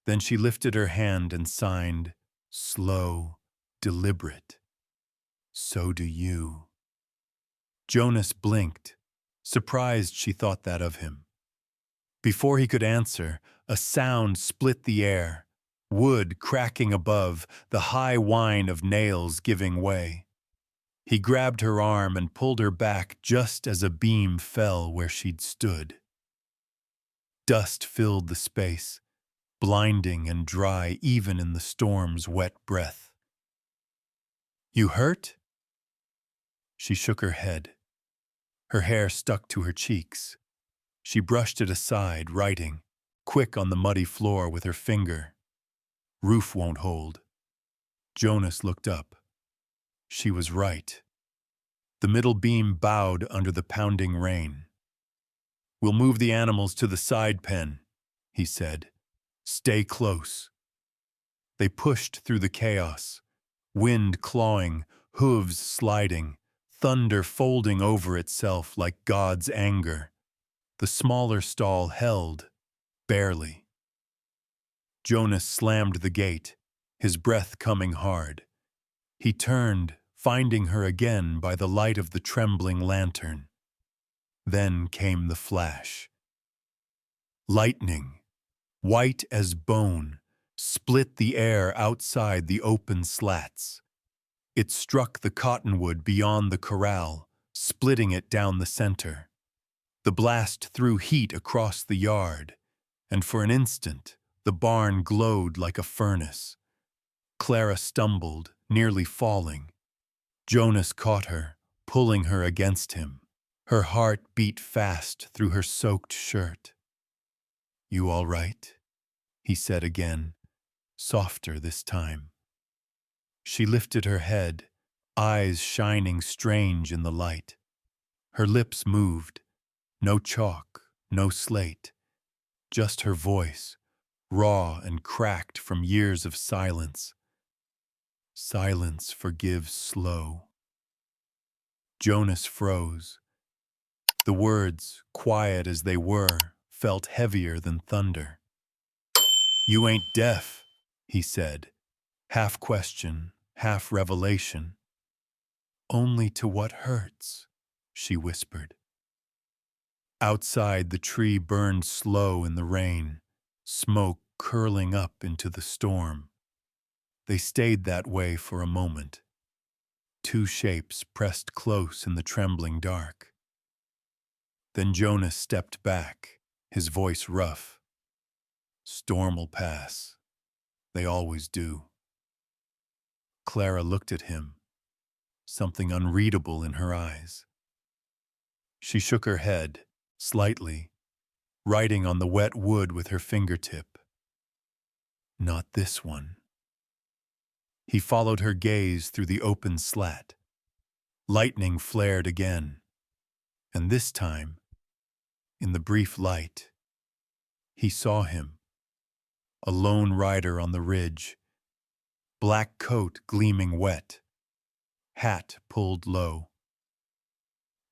Speaker 1: Then she lifted her hand and signed, slow, deliberate. "So do you." Jonas blinked, surprised she thought that of him. Before he could answer, a sound split the air, wood cracking above, the high whine of nails giving way. He grabbed her arm and pulled her back just as a beam fell where she'd stood. Dust filled the space, blinding and dry even in the storm's wet breath. "You hurt?" She shook her head. Her hair stuck to her cheeks. She brushed it aside, writing, quick on the muddy floor with her finger. "Roof won't hold." Jonas looked up. She was right. The middle beam bowed under the pounding rain. "We'll move the animals to the side pen," he said. "Stay close." They pushed through the chaos, wind clawing, hooves sliding, thunder folding over itself like God's anger. The smaller stall held, barely. Jonas slammed the gate, his breath coming hard. He turned, finding her again by the light of the trembling lantern. Then came the flash. Lightning, white as bone, split the air outside the open slats. It struck the cottonwood beyond the corral, splitting it down the center. The blast threw heat across the yard, and for an instant, the barn glowed like a furnace. Clara stumbled, nearly falling. Jonas caught her, pulling her against him. Her heart beat fast through her soaked shirt. "You all right?" he said again, softer this time. She lifted her head, eyes shining strange in the light. Her lips moved, no chalk, no slate, just her voice, raw and cracked from years of silence. "Silence forgives slow." Jonas froze. The words, quiet as they were, felt heavier than thunder. "You ain't deaf," he said, half question, half revelation. Only to what hurts, she whispered. Outside, the tree burned slow in the rain, smoke curling up into the storm. They stayed that way for a moment, two shapes pressed close in the trembling dark. Then Jonas stepped back, his voice rough. Storm'll pass. They always do. Clara looked at him, something unreadable in her eyes. She shook her head, slightly, writing on the wet wood with her fingertip. Not this one. He followed her gaze through the open slat. Lightning flared again, and this time, in the brief light, he saw him, a lone rider on the ridge, black coat gleaming wet, hat pulled low,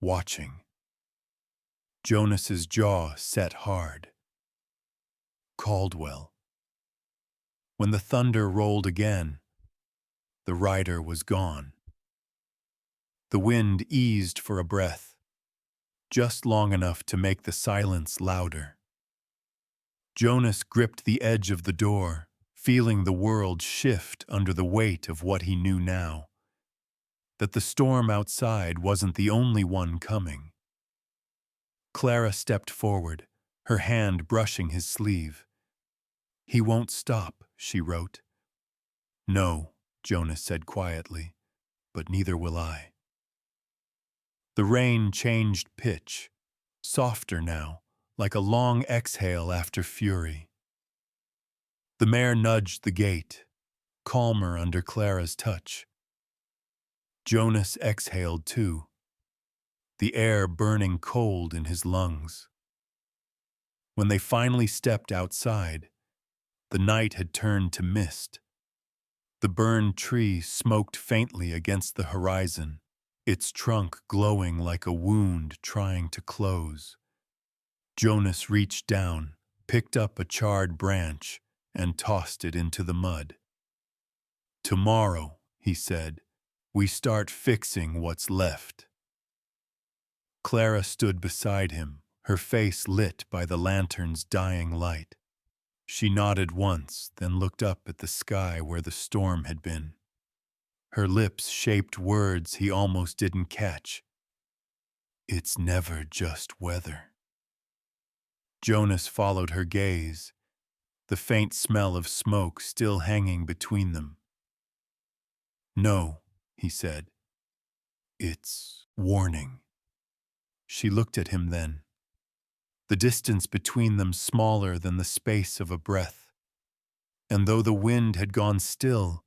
Speaker 1: watching. Jonas's jaw set hard. Caldwell. When the thunder rolled again, the rider was gone. The wind eased for a breath, just long enough to make the silence louder. Jonas gripped the edge of the door, feeling the world shift under the weight of what he knew now. That the storm outside wasn't the only one coming. Clara stepped forward, her hand brushing his sleeve. He won't stop, she wrote. No, Jonas said quietly, but neither will I. The rain changed pitch, softer now, like a long exhale after fury. The mare nudged the gate, calmer under Clara's touch. Jonas exhaled too, the air burning cold in his lungs. When they finally stepped outside, the night had turned to mist. The burned tree smoked faintly against the horizon, its trunk glowing like a wound trying to close. Jonas reached down, picked up a charred branch, and tossed it into the mud. Tomorrow, he said, we start fixing what's left. Clara stood beside him, her face lit by the lantern's dying light. She nodded once, then looked up at the sky where the storm had been. Her lips shaped words he almost didn't catch. It's never just weather. Jonas followed her gaze, the faint smell of smoke still hanging between them. No, he said. It's warning. She looked at him then, the distance between them smaller than the space of a breath. And though the wind had gone still,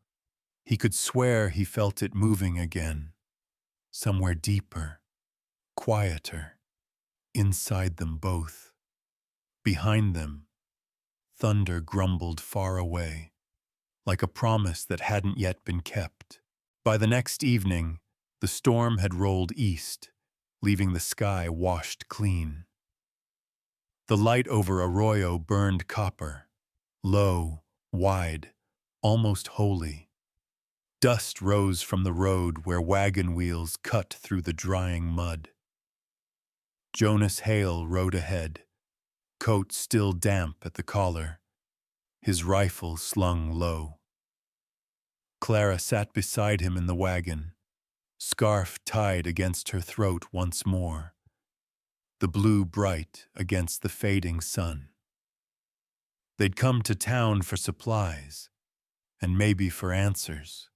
Speaker 1: he could swear he felt it moving again, somewhere deeper, quieter, inside them both. Behind them, thunder grumbled far away, like a promise that hadn't yet been kept. By the next evening, the storm had rolled east, leaving the sky washed clean. The light over Arroyo burned copper, low, wide, almost holy. Dust rose from the road where wagon wheels cut through the drying mud. Jonas Hale rode ahead, coat still damp at the collar, his rifle slung low. Clara sat beside him in the wagon, scarf tied against her throat once more, the blue bright against the fading sun. They'd come to town for supplies, and maybe for answers.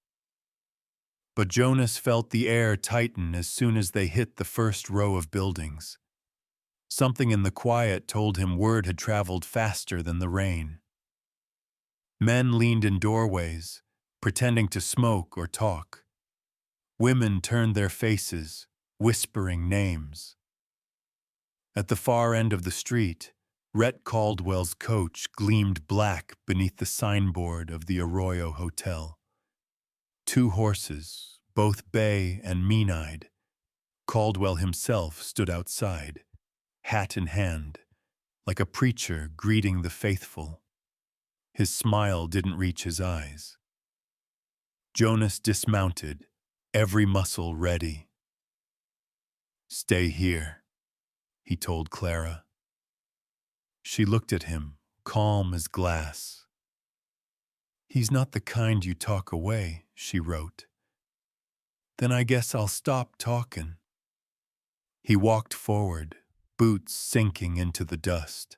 Speaker 1: But Jonas felt the air tighten as soon as they hit the first row of buildings. Something in the quiet told him word had traveled faster than the rain. Men leaned in doorways, pretending to smoke or talk. Women turned their faces, whispering names. At the far end of the street, Rhett Caldwell's coach gleamed black beneath the signboard of the Arroyo Hotel. 2 horses, both bay and mean-eyed. Caldwell himself stood outside, hat in hand, like a preacher greeting the faithful. His smile didn't reach his eyes. Jonas dismounted, every muscle ready. "Stay here," he told Clara. She looked at him, calm as glass. "He's not the kind you talk away," she wrote. "Then I guess I'll stop talking." He walked forward, boots sinking into the dust.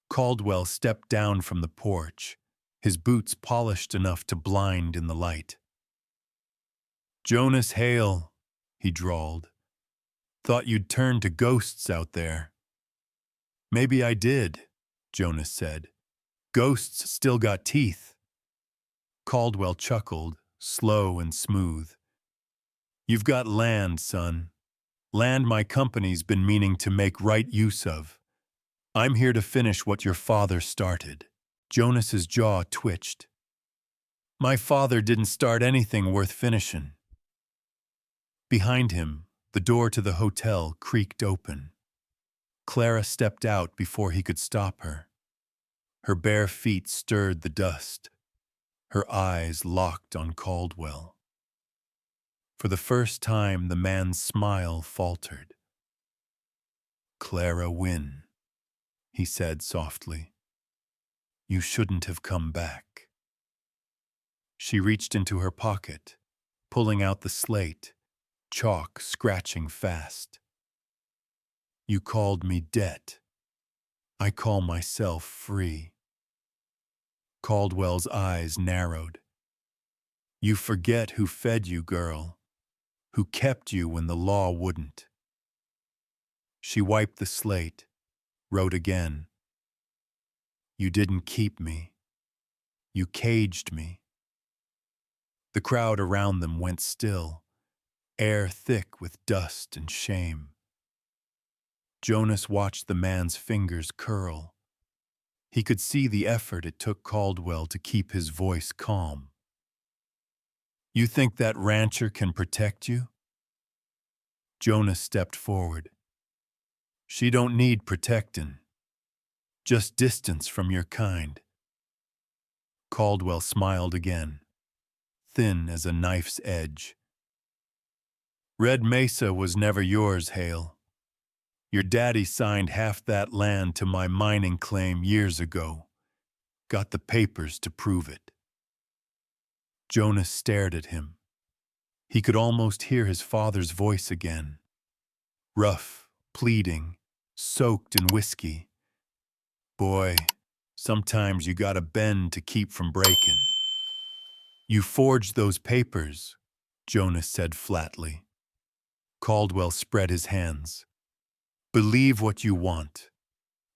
Speaker 1: Caldwell stepped down from the porch, his boots polished enough to blind in the light. "Jonas Hale," he drawled. "Thought you'd turn to ghosts out there." "Maybe I did," Jonas said. "Ghosts still got teeth." Caldwell chuckled, slow and smooth. "You've got land, son. Land my company's been meaning to make right use of. I'm here to finish what your father started." Jonas's jaw twitched. "My father didn't start anything worth finishing." Behind him, the door to the hotel creaked open. Clara stepped out before he could stop her. Her bare feet stirred the dust. Her eyes locked on Caldwell. For the first time, the man's smile faltered. "Clara Wynne," he said softly. "You shouldn't have come back." She reached into her pocket, pulling out the slate, chalk scratching fast. "You called me debt. I call myself free." Caldwell's eyes narrowed. "You forget who fed you, girl, who kept you when the law wouldn't." She wiped the slate, wrote again. "You didn't keep me. You caged me." The crowd around them went still, air thick with dust and shame. Jonas watched the man's fingers curl. He could see the effort it took Caldwell to keep his voice calm. "You think that rancher can protect you?" Jonas stepped forward. "She don't need protectin'. Just distance from your kind." Caldwell smiled again, thin as a knife's edge. "Red Mesa was never yours, Hale. Your daddy signed half that land to my mining claim years ago. Got the papers to prove it." Jonas stared at him. He could almost hear his father's voice again. Rough, pleading, soaked in whiskey. "Boy, sometimes you gotta bend to keep from breaking." "You forged those papers," Jonas said flatly. Caldwell spread his hands. "Believe what you want.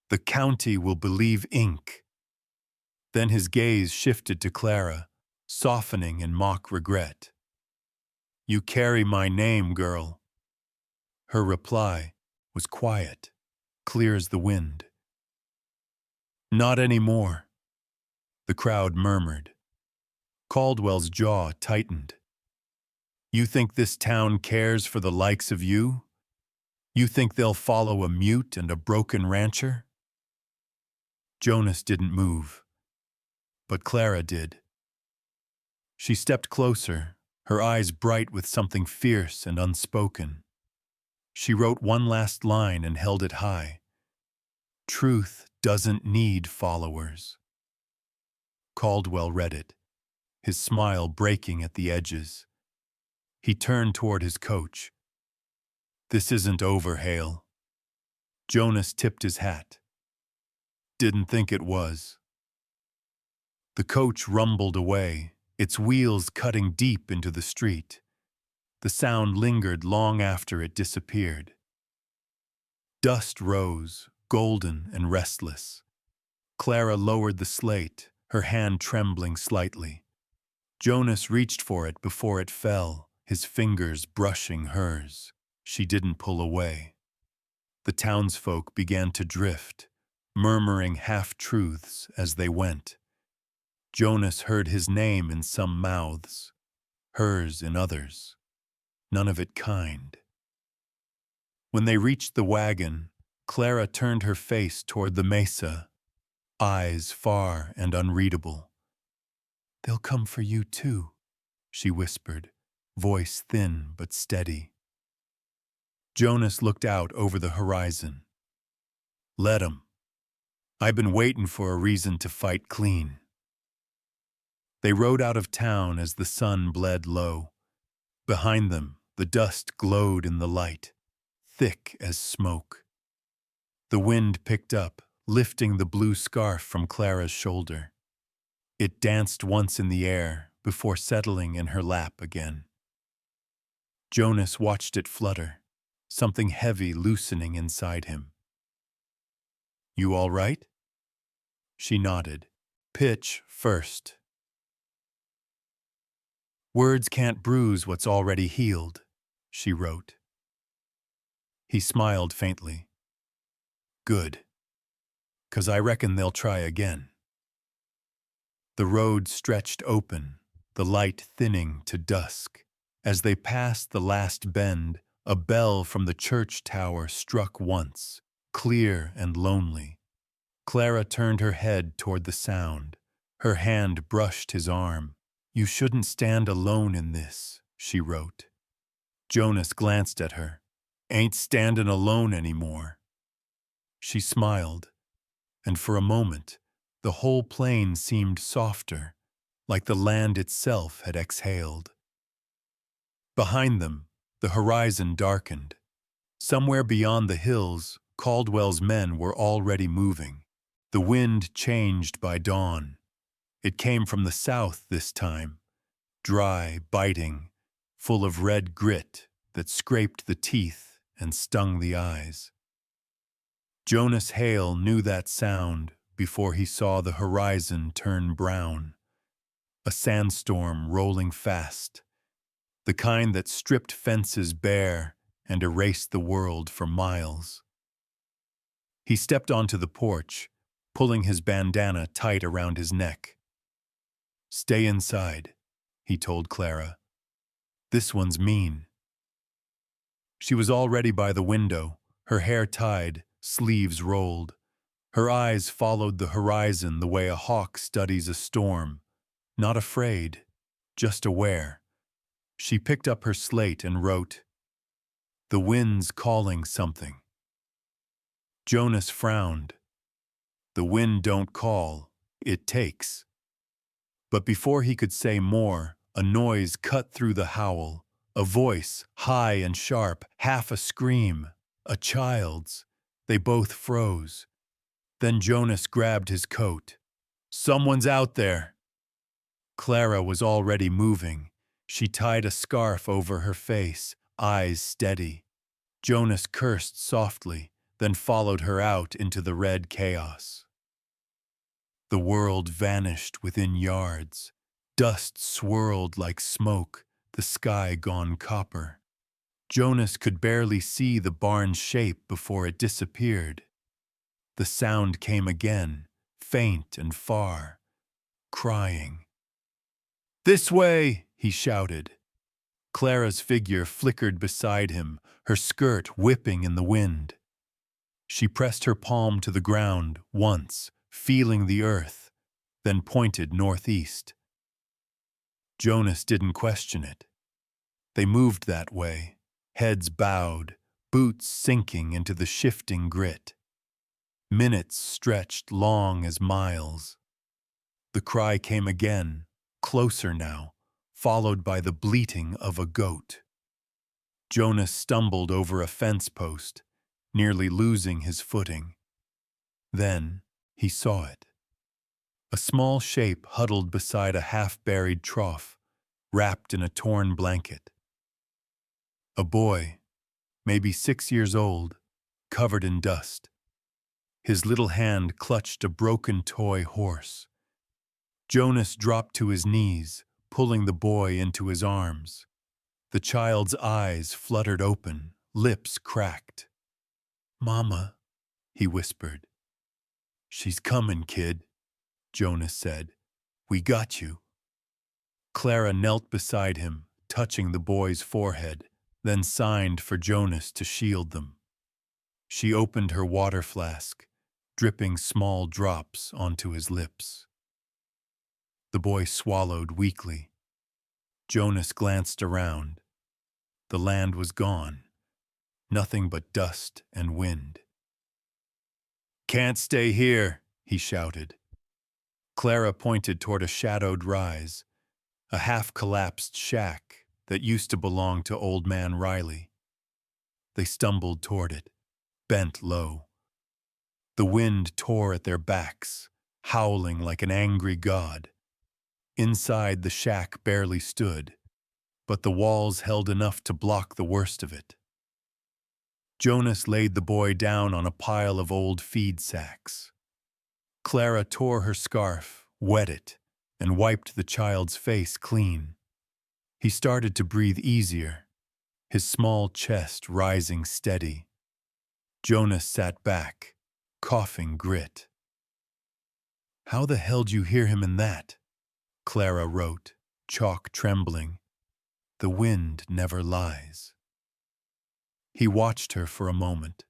Speaker 1: The county will believe ink." Then his gaze shifted to Clara, softening in mock regret. "You carry my name, girl." Her reply was quiet, clear as the wind. "Not anymore." The crowd murmured. Caldwell's jaw tightened. "You think this town cares for the likes of you? You think they'll follow a mute and a broken rancher?" Jonas didn't move, but Clara did. She stepped closer, her eyes bright with something fierce and unspoken. She wrote one last line and held it high. "Truth doesn't need followers." Caldwell read it, his smile breaking at the edges. He turned toward his coach. "This isn't over, Hale." Jonas tipped his hat. "Didn't think it was." The coach rumbled away, its wheels cutting deep into the street. The sound lingered long after it disappeared. Dust rose, golden and restless. Clara lowered the slate, her hand trembling slightly. Jonas reached for it before it fell, his fingers brushing hers. She didn't pull away. The townsfolk began to drift, murmuring half-truths as they went. Jonas heard his name in some mouths, hers in others. None of it kind. When they reached the wagon, Clara turned her face toward the mesa, eyes far and unreadable. "They'll come for you too," she whispered, voice thin but steady. Jonas looked out over the horizon. Let 'em. I've been waiting for a reason to fight clean. They rode out of town as the sun bled low. Behind them, the dust glowed in the light, thick as smoke. The wind picked up, lifting the blue scarf from Clara's shoulder. It danced once in the air before settling in her lap again. Jonas watched it flutter, something heavy loosening inside him. You all right? She nodded. Pitch first. Words can't bruise what's already healed, she wrote. He smiled faintly. Good. 'Cause I reckon they'll try again. The road stretched open, the light thinning to dusk. As they passed the last bend, a bell from the church tower struck once, clear and lonely. Clara turned her head toward the sound. Her hand brushed his arm. You shouldn't stand alone in this, she wrote. Jonas glanced at her. Ain't standin' alone anymore. She smiled, and for a moment, the whole plain seemed softer, like the land itself had exhaled. Behind them, the horizon darkened. Somewhere beyond the hills, Caldwell's men were already moving. The wind changed by dawn. It came from the south this time, dry, biting, full of red grit that scraped the teeth and stung the eyes. Jonas Hale knew that sound before he saw the horizon turn brown. A sandstorm rolling fast, the kind that stripped fences bare and erased the world for miles. He stepped onto the porch, pulling his bandana tight around his neck. Stay inside, he told Clara. This one's mean. She was already by the window, her hair tied, sleeves rolled. Her eyes followed the horizon the way a hawk studies a storm, not afraid, just aware. She picked up her slate and wrote, The wind's calling something. Jonas frowned. The wind don't call, it takes. But before he could say more, a noise cut through the howl, a voice, high and sharp, half a scream, a child's. They both froze. Then Jonas grabbed his coat. Someone's out there. Clara was already moving. She tied a scarf over her face, eyes steady. Jonas cursed softly, then followed her out into the red chaos. The world vanished within yards. Dust swirled like smoke, the sky gone copper. Jonas could barely see the barn's shape before it disappeared. The sound came again, faint and far, crying. This way, he shouted. Clara's figure flickered beside him, her skirt whipping in the wind. She pressed her palm to the ground once, feeling the earth, then pointed northeast. Jonas didn't question it. They moved that way, heads bowed, boots sinking into the shifting grit. Minutes stretched long as miles. The cry came again, closer now, followed by the bleating of a goat. Jonas stumbled over a fence post, nearly losing his footing. Then he saw it. A small shape huddled beside a half-buried trough, wrapped in a torn blanket. A boy, maybe 6 years old, covered in dust. His little hand clutched a broken toy horse. Jonas dropped to his knees, pulling the boy into his arms. The child's eyes fluttered open, lips cracked. Mama, he whispered. She's coming, kid, Jonas said. We got you. Clara knelt beside him, touching the boy's forehead, then signed for Jonas to shield them. She opened her water flask, dripping small drops onto his lips. The boy swallowed weakly. Jonas glanced around. The land was gone. Nothing but dust and wind. "Can't stay here," he shouted. Clara pointed toward a shadowed rise, a half-collapsed shack that used to belong to Old Man Riley. They stumbled toward it, bent low. The wind tore at their backs, howling like an angry god. Inside, the shack barely stood, but the walls held enough to block the worst of it. Jonas laid the boy down on a pile of old feed sacks. Clara tore her scarf, wet it, and wiped the child's face clean. He started to breathe easier, his small chest rising steady. Jonas sat back, coughing grit. "How the hell d'you hear him in that?" Clara wrote, chalk trembling. "The wind never lies." He watched her for a moment,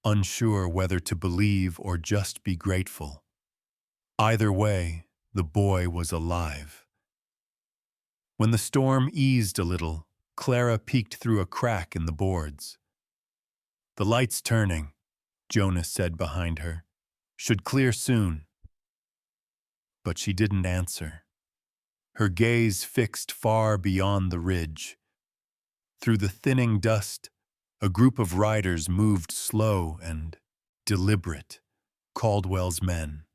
Speaker 1: unsure whether to believe or just be grateful. Either way, the boy was alive. When the storm eased a little, Clara peeked through a crack in the boards. "The light's turning," Jonas said behind her. "Should clear soon." But she didn't answer. Her gaze fixed far beyond the ridge. Through the thinning dust, a group of riders moved slow and deliberate, Caldwell's men.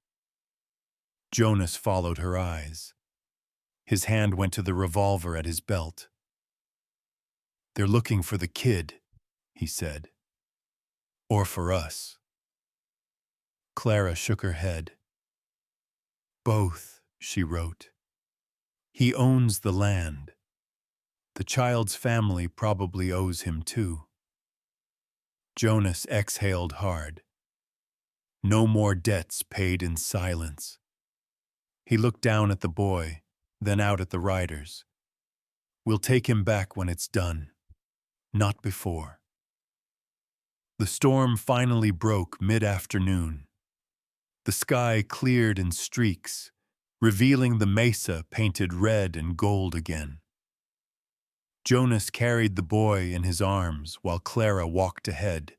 Speaker 1: Jonas followed her eyes. His hand went to the revolver at his belt. "They're looking for the kid," he said. "Or for us." Clara shook her head. "Both," she wrote. "He owns the land. The child's family probably owes him too." Jonas exhaled hard. No more debts paid in silence. He looked down at the boy, then out at the riders. "We'll take him back when it's done. Not before." The storm finally broke mid-afternoon. The sky cleared in streaks, revealing the mesa painted red and gold again. Jonas carried the boy in his arms while Clara walked ahead,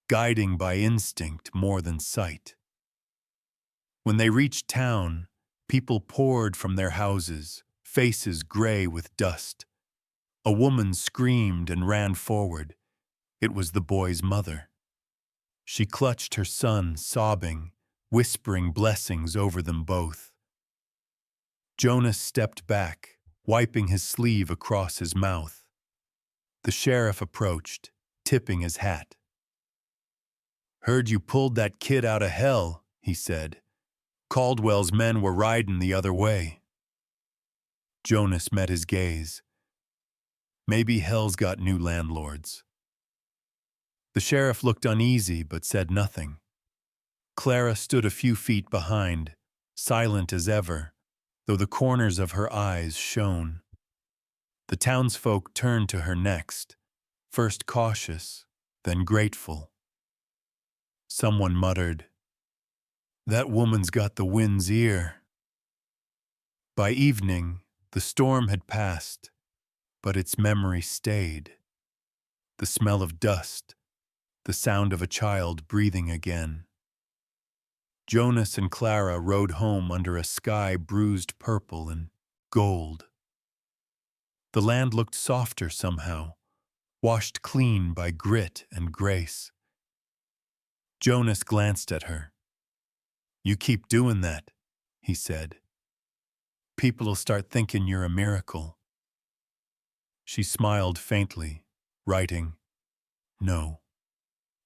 Speaker 1: guiding by instinct more than sight. When they reached town, people poured from their houses, faces gray with dust. A woman screamed and ran forward. It was the boy's mother. She clutched her son, sobbing, whispering blessings over them both. Jonas stepped back, wiping his sleeve across his mouth. The sheriff approached, tipping his hat. "Heard you pulled that kid out of hell," he said. "Caldwell's men were riding the other way." Jonas met his gaze. "Maybe hell's got new landlords." The sheriff looked uneasy but said nothing. Clara stood a few feet behind, silent as ever, though the corners of her eyes shone. The townsfolk turned to her next, first cautious, then grateful. Someone muttered, "That woman's got the wind's ear." By evening, the storm had passed, but its memory stayed. The smell of dust, the sound of a child breathing again. Jonas and Clara rode home under a sky bruised purple and gold. The land looked softer somehow, washed clean by grit and grace. Jonas glanced at her. "You keep doing that," he said. "People'll start thinking you're a miracle." She smiled faintly, writing, "No,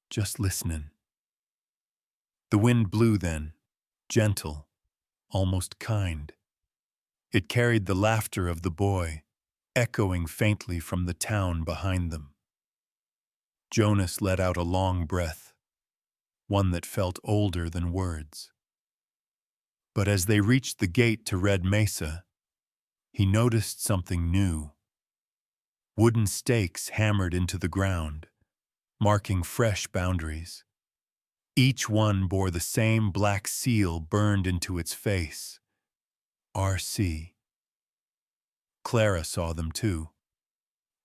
Speaker 1: just listening." The wind blew then, gentle, almost kind. It carried the laughter of the boy, echoing faintly from the town behind them. Jonas let out a long breath, one that felt older than words. But as they reached the gate to Red Mesa, he noticed something new. Wooden stakes hammered into the ground, marking fresh boundaries. Each one bore the same black seal burned into its face. RC. Clara saw them too.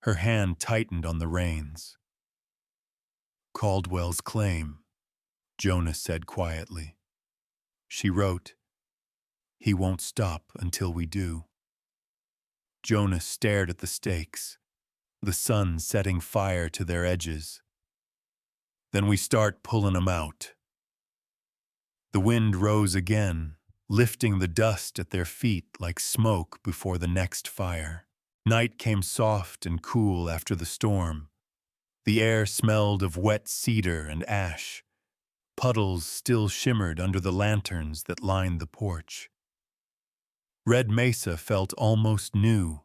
Speaker 1: Her hand tightened on the reins. "Caldwell's claim," Jonas said quietly. She wrote, "He won't stop until we do." Jonas stared at the stakes, the sun setting fire to their edges. "Then we start pulling 'em out." The wind rose again, lifting the dust at their feet like smoke before the next fire. Night came soft and cool after the storm. The air smelled of wet cedar and ash. Puddles still shimmered under the lanterns that lined the porch. Red Mesa felt almost new,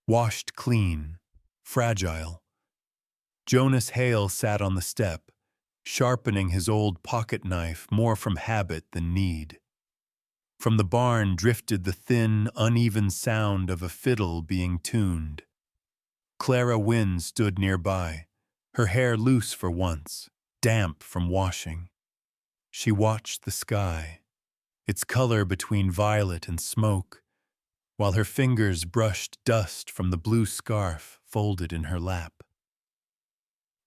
Speaker 1: washed clean, fragile. Jonas Hale sat on the step, sharpening his old pocket knife more from habit than need. From the barn drifted the thin, uneven sound of a fiddle being tuned. Clara Wynne stood nearby, her hair loose for once, damp from washing. She watched the sky, its color between violet and smoke, while her fingers brushed dust from the blue scarf folded in her lap.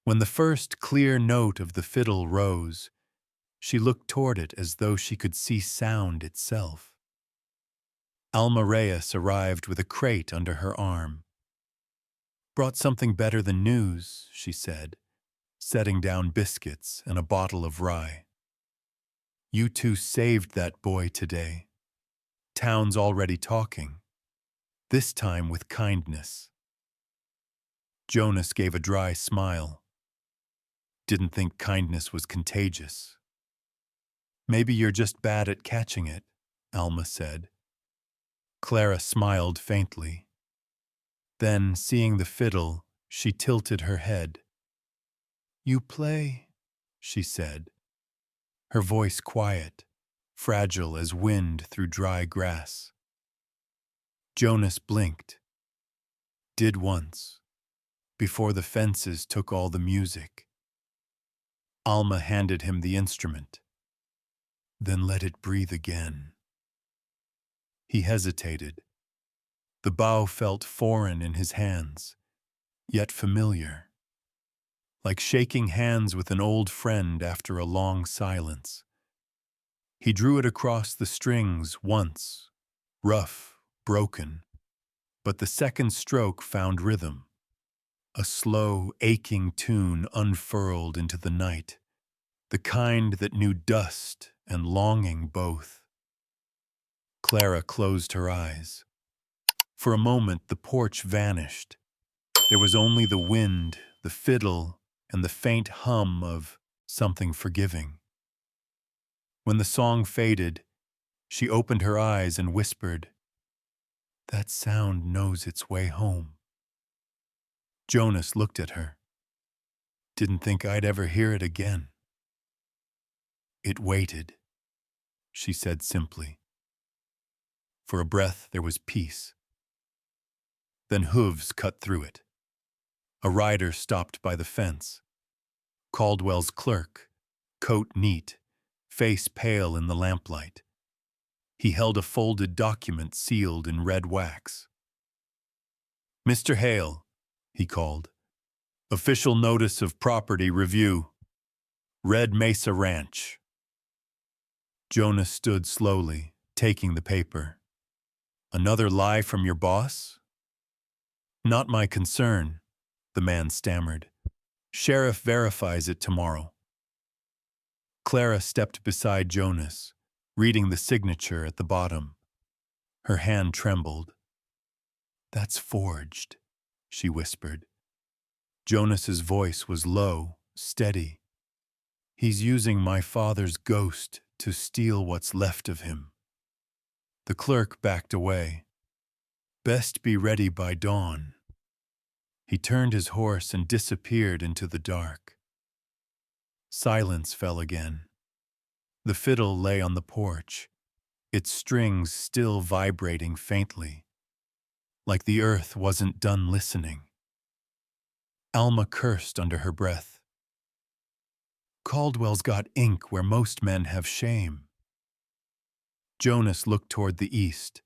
Speaker 1: When the first clear note of the fiddle rose, she looked toward it as though she could see sound itself. Alma Reyes arrived with a crate under her arm. "Brought something better than news," she said, setting down biscuits and a bottle of rye. "You two saved that boy today. Town's already talking, this time with kindness." Jonas gave a dry smile. "Didn't think kindness was contagious." "Maybe you're just bad at catching it," Alma said. Clara smiled faintly. Then, seeing the fiddle, she tilted her head. "You play," she said, her voice quiet, fragile as wind through dry grass. Jonas blinked. "Did once, before the fences took all the music." Alma handed him the instrument. "Then let it breathe again." He hesitated. The bow felt foreign in his hands, yet familiar, like shaking hands with an old friend after a long silence. He drew it across the strings once, rough, broken, but the second stroke found rhythm. A slow, aching tune unfurled into the night, the kind that knew dust and longing both. Clara closed her eyes. For a moment, the porch vanished. There was only the wind, the fiddle, and the faint hum of something forgiving. When the song faded, she opened her eyes and whispered, "That sound knows its way home." Jonas looked at her. "Didn't think I'd ever hear it again." "It waited," she said simply. For a breath there was peace. Then hooves cut through it. A rider stopped by the fence. Caldwell's clerk, coat neat, face pale in the lamplight. He held a folded document sealed in red wax. "Mr. Hale," he called. "Official notice of property review. Red Mesa Ranch." Jonas stood slowly, taking the paper. "Another lie from your boss?" "Not my concern," the man stammered. "Sheriff verifies it tomorrow." Clara stepped beside Jonas, reading the signature at the bottom. Her hand trembled. "That's forged," she whispered. Jonas's voice was low, steady. "He's using my father's ghost to steal what's left of him." The clerk backed away. "Best be ready by dawn." He turned his horse and disappeared into the dark. Silence fell again. The fiddle lay on the porch, its strings still vibrating faintly, like the earth wasn't done listening. Alma cursed under her breath. "Caldwell's got ink where most men have shame." Jonas looked toward the east,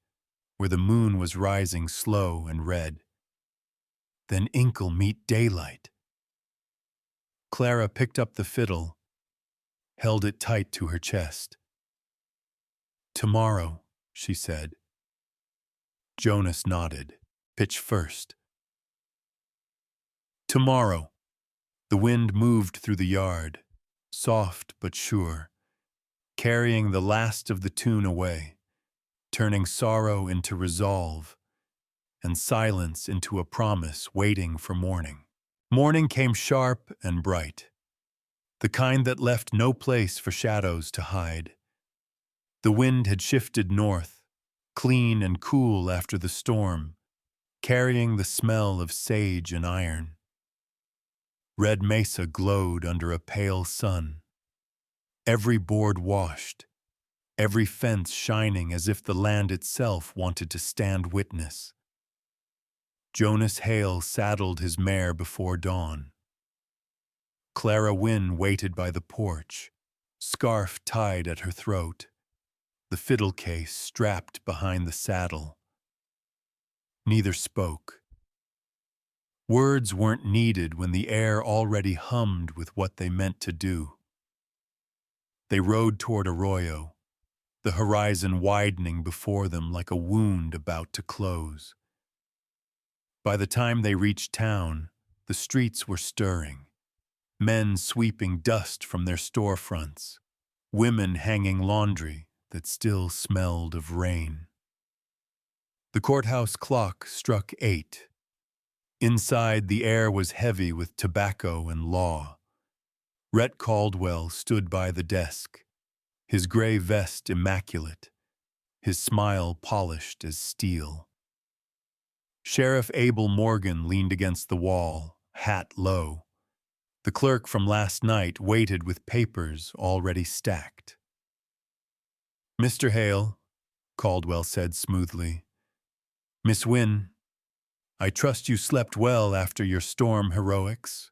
Speaker 1: where the moon was rising slow and red. Then ink'll meet daylight. Clara picked up the fiddle, held it tight to her chest. Tomorrow, she said. Jonas nodded, pitch first. Tomorrow. The wind moved through the yard, soft but sure, carrying the last of the tune away, turning sorrow into resolve, and silence into a promise waiting for morning. Morning came sharp and bright, the kind that left no place for shadows to hide. The wind had shifted north, clean and cool after the storm, carrying the smell of sage and iron. Red Mesa glowed under a pale sun, every board washed, every fence shining as if the land itself wanted to stand witness. Jonas Hale saddled his mare before dawn. Clara Wynne waited by the porch, scarf tied at her throat, the fiddle case strapped behind the saddle. Neither spoke. Words weren't needed when the air already hummed with what they meant to do. They rode toward Arroyo, the horizon widening before them like a wound about to close. By the time they reached town, the streets were stirring, men sweeping dust from their storefronts, women hanging laundry that still smelled of rain. The courthouse clock struck 8. Inside, the air was heavy with tobacco and law. Rhett Caldwell stood by the desk, his gray vest immaculate, his smile polished as steel. Sheriff Abel Morgan leaned against the wall, hat low. The clerk from last night waited with papers already stacked. Mr. Hale, Caldwell said smoothly. Miss Wynne, I trust you slept well after your storm heroics.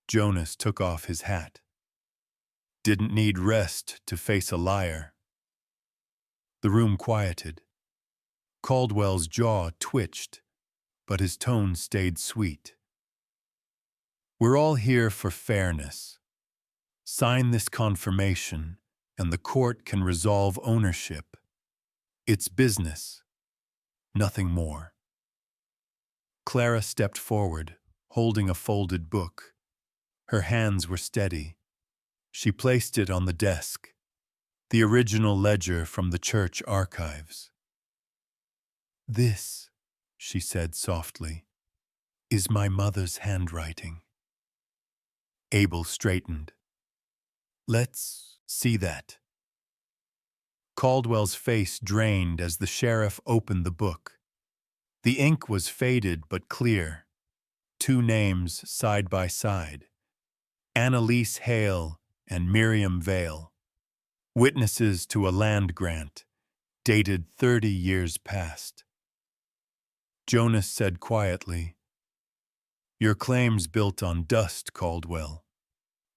Speaker 1: Jonas took off his hat. Didn't need rest to face a liar. The room quieted. Caldwell's jaw twitched, but his tone stayed sweet. We're all here for fairness. Sign this confirmation, and the court can resolve ownership. It's business, nothing more. Clara stepped forward, holding a folded book. Her hands were steady. She placed it on the desk, the original ledger from the church archives. This, she said softly, is my mother's handwriting. Abel straightened. Let's see that. Caldwell's face drained as the sheriff opened the book. The ink was faded but clear. 2 names side by side. Annalise Hale and Miriam Vale. Witnesses to a land grant, dated 30 years past. Jonas said quietly, Your claim's built on dust, Caldwell.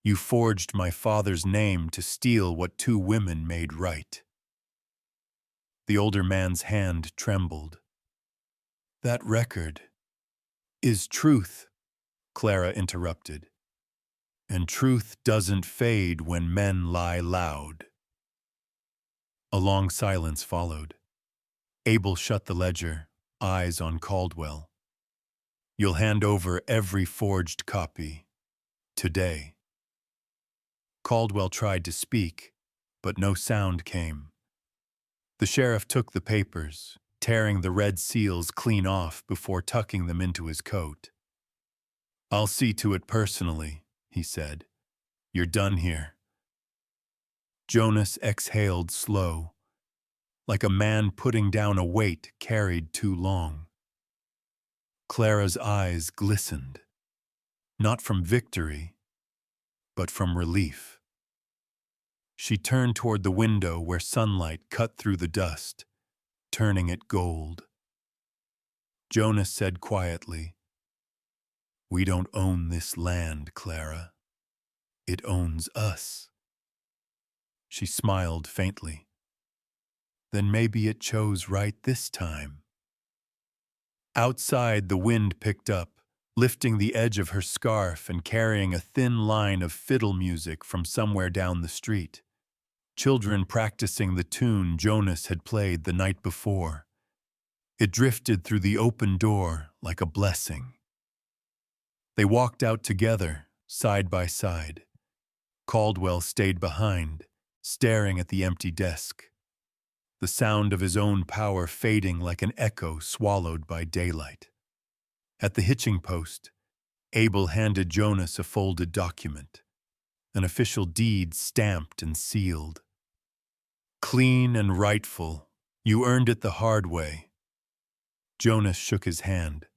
Speaker 1: You forged my father's name to steal what 2 women made right. The older man's hand trembled. That record is truth, Clara interrupted. And truth doesn't fade when men lie loud. A long silence followed. Abel shut the ledger, eyes on Caldwell. You'll hand over every forged copy, today. Caldwell tried to speak, but no sound came. The sheriff took the papers, tearing the red seals clean off before tucking them into his coat. I'll see to it personally, he said. You're done here. Jonas exhaled slow, like a man putting down a weight carried too long. Clara's eyes glistened, not from victory, but from relief. She turned toward the window where sunlight cut through the dust, turning it gold. Jonas said quietly, We don't own this land, Clara. It owns us. She smiled faintly. Then maybe it chose right this time. Outside, the wind picked up, lifting the edge of her scarf and carrying a thin line of fiddle music from somewhere down the street. Children practicing the tune Jonas had played the night before. It drifted through the open door like a blessing. They walked out together, side by side. Caldwell stayed behind, staring at the empty desk, the sound of his own power fading like an echo swallowed by daylight. At the hitching post, Abel handed Jonas a folded document, an official deed stamped and sealed. Clean and rightful, you earned it the hard way. Jonas shook his hand.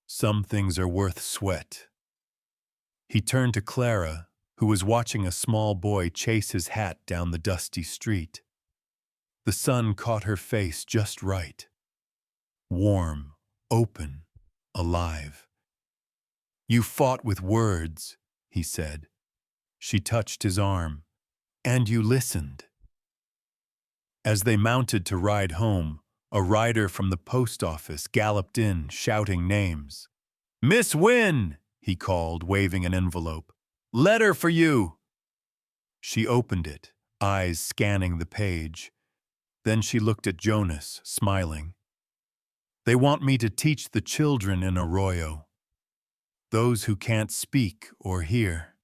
Speaker 1: Some things are worth sweat. He turned to Clara, who was watching a small boy chase his hat down the dusty street. The sun caught her face just right. Warm, open, alive. You fought with words, he said. She touched his arm. And you listened. As they mounted to ride home, a rider from the post office galloped in, shouting names. "Miss Wynne," he called, waving an envelope. "Letter for you." She opened it, eyes scanning the page. Then she looked at Jonas, smiling. "They want me to teach the children in Arroyo, those who can't speak or hear."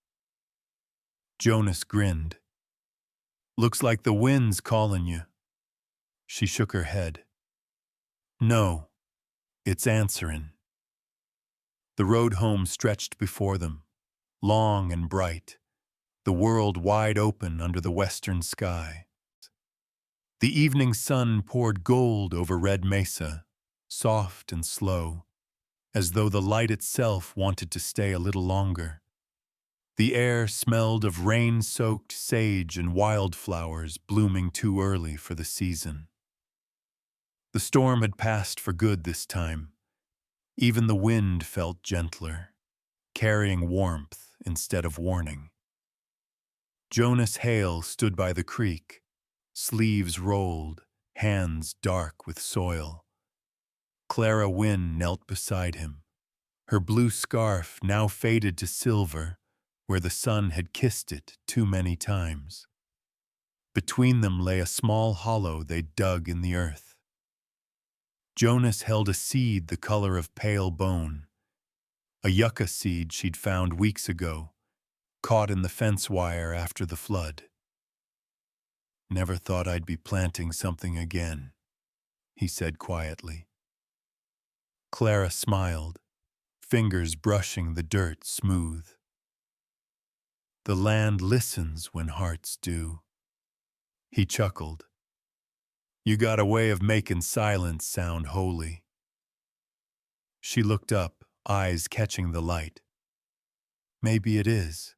Speaker 1: Jonas grinned. "Looks like the wind's calling you." She shook her head. "No, it's answering." The road home stretched before them, long and bright, the world wide open under the western sky. The evening sun poured gold over Red Mesa, soft and slow, as though the light itself wanted to stay a little longer. The air smelled of rain-soaked sage and wildflowers blooming too early for the season. The storm had passed for good this time. Even the wind felt gentler, carrying warmth instead of warning. Jonas Hale stood by the creek, sleeves rolled, hands dark with soil. Clara Wynne knelt beside him, her blue scarf now faded to silver where the sun had kissed it too many times. Between them lay a small hollow they'd dug in the earth. Jonas held a seed the color of pale bone, a yucca seed she'd found weeks ago, caught in the fence wire after the flood. "Never thought I'd be planting something again," he said quietly. Clara smiled, fingers brushing the dirt smooth. "The land listens when hearts do." He chuckled. "You got a way of making silence sound holy." She looked up, eyes catching the light. "Maybe it is."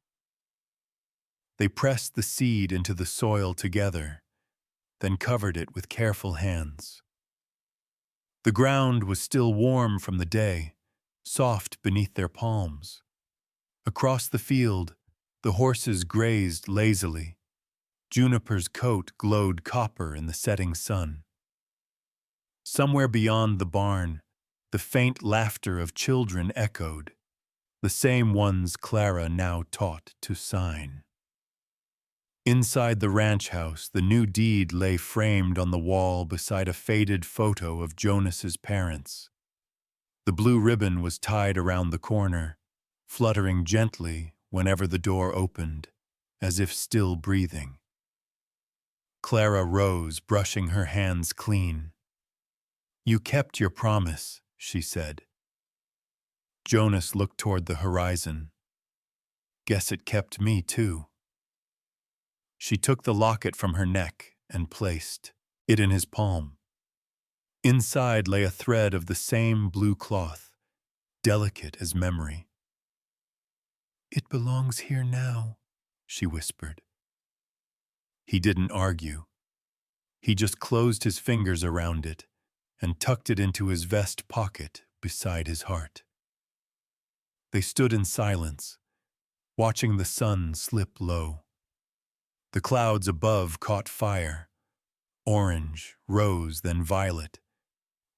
Speaker 1: They pressed the seed into the soil together, then covered it with careful hands. The ground was still warm from the day, soft beneath their palms. Across the field, the horses grazed lazily. Juniper's coat glowed copper in the setting sun. Somewhere beyond the barn, the faint laughter of children echoed, the same ones Clara now taught to sign. Inside the ranch house, the new deed lay framed on the wall beside a faded photo of Jonas's parents. The blue ribbon was tied around the corner, fluttering gently whenever the door opened, as if still breathing. Clara rose, brushing her hands clean. "You kept your promise," she said. Jonas looked toward the horizon. "Guess it kept me, too." She took the locket from her neck and placed it in his palm. Inside lay a thread of the same blue cloth, delicate as memory. "It belongs here now," she whispered. He didn't argue. He just closed his fingers around it and tucked it into his vest pocket beside his heart. They stood in silence, watching the sun slip low. The clouds above caught fire, orange, rose, then violet,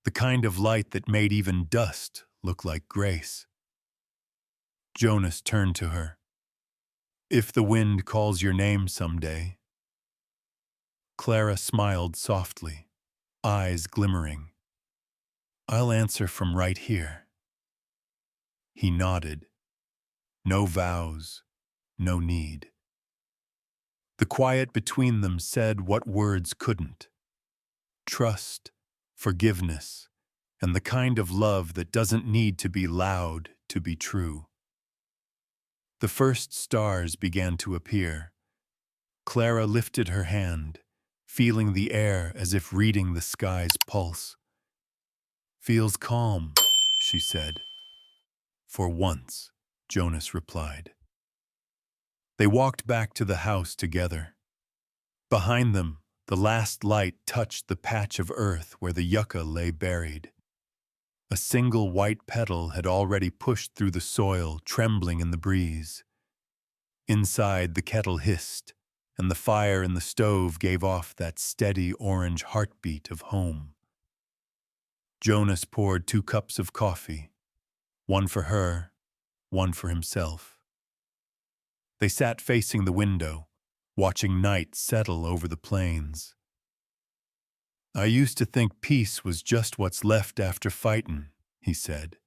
Speaker 1: the kind of light that made even dust look like grace. Jonas turned to her. If the wind calls your name someday. Clara smiled softly, eyes glimmering. I'll answer from right here. He nodded. No vows, no need. The quiet between them said what words couldn't. Trust, forgiveness, and the kind of love that doesn't need to be loud to be true. The first stars began to appear. Clara lifted her hand, feeling the air as if reading the sky's pulse. Feels calm, she said. For once, Jonas replied. They walked back to the house together. Behind them, the last light touched the patch of earth where the yucca lay buried. A single white petal had already pushed through the soil, trembling in the breeze. Inside, the kettle hissed, and the fire in the stove gave off that steady orange heartbeat of home. Jonas poured 2 cups of coffee, one for her, one for himself. They sat facing the window, watching night settle over the plains. I used to think peace was just what's left after fightin', he said.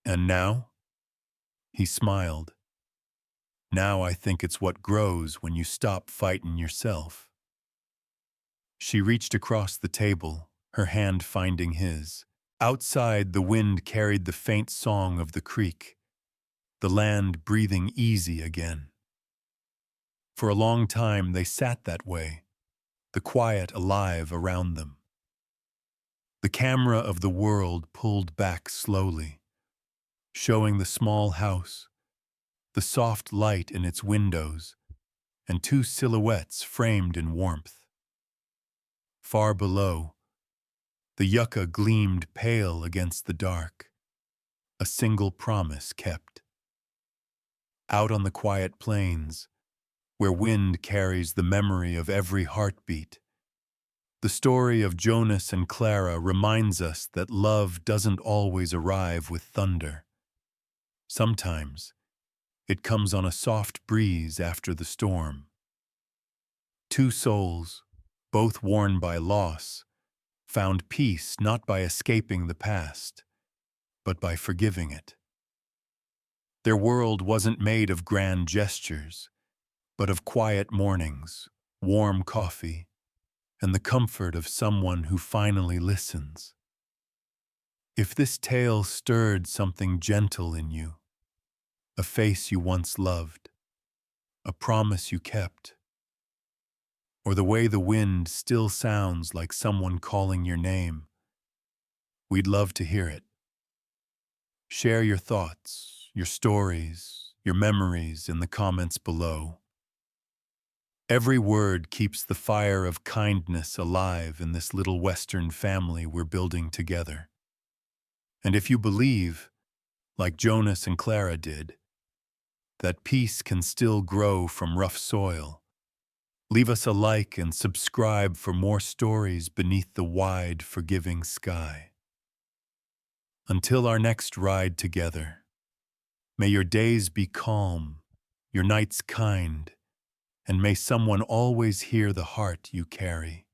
Speaker 1: And now? He smiled. Now I think it's what grows when you stop fightin' yourself. She reached across the table, her hand finding his. Outside, the wind carried the faint song of the creek, the land breathing easy again. For a long time they sat that way, the quiet alive around them. The camera of the world pulled back slowly, showing the small house, the soft light in its windows, and 2 silhouettes framed in warmth. Far below, the yucca gleamed pale against the dark, a single promise kept. Out on the quiet plains, where wind carries the memory of every heartbeat, the story of Jonas and Clara reminds us that love doesn't always arrive with thunder. Sometimes, it comes on a soft breeze after the storm. 2 souls, both worn by loss, found peace not by escaping the past, but by forgiving it. Their world wasn't made of grand gestures, but of quiet mornings, warm coffee, and the comfort of someone who finally listens. If this tale stirred something gentle in you, a face you once loved, a promise you kept, or the way the wind still sounds like someone calling your name, we'd love to hear it. Share your thoughts, your stories, your memories in the comments below. Every word keeps the fire of kindness alive in this little Western family we're building together. And if you believe, like Jonas and Clara did, that peace can still grow from rough soil, leave us a like and subscribe for more stories beneath the wide, forgiving sky. Until our next ride together, may your days be calm, your nights kind, and may someone always hear the heart you carry.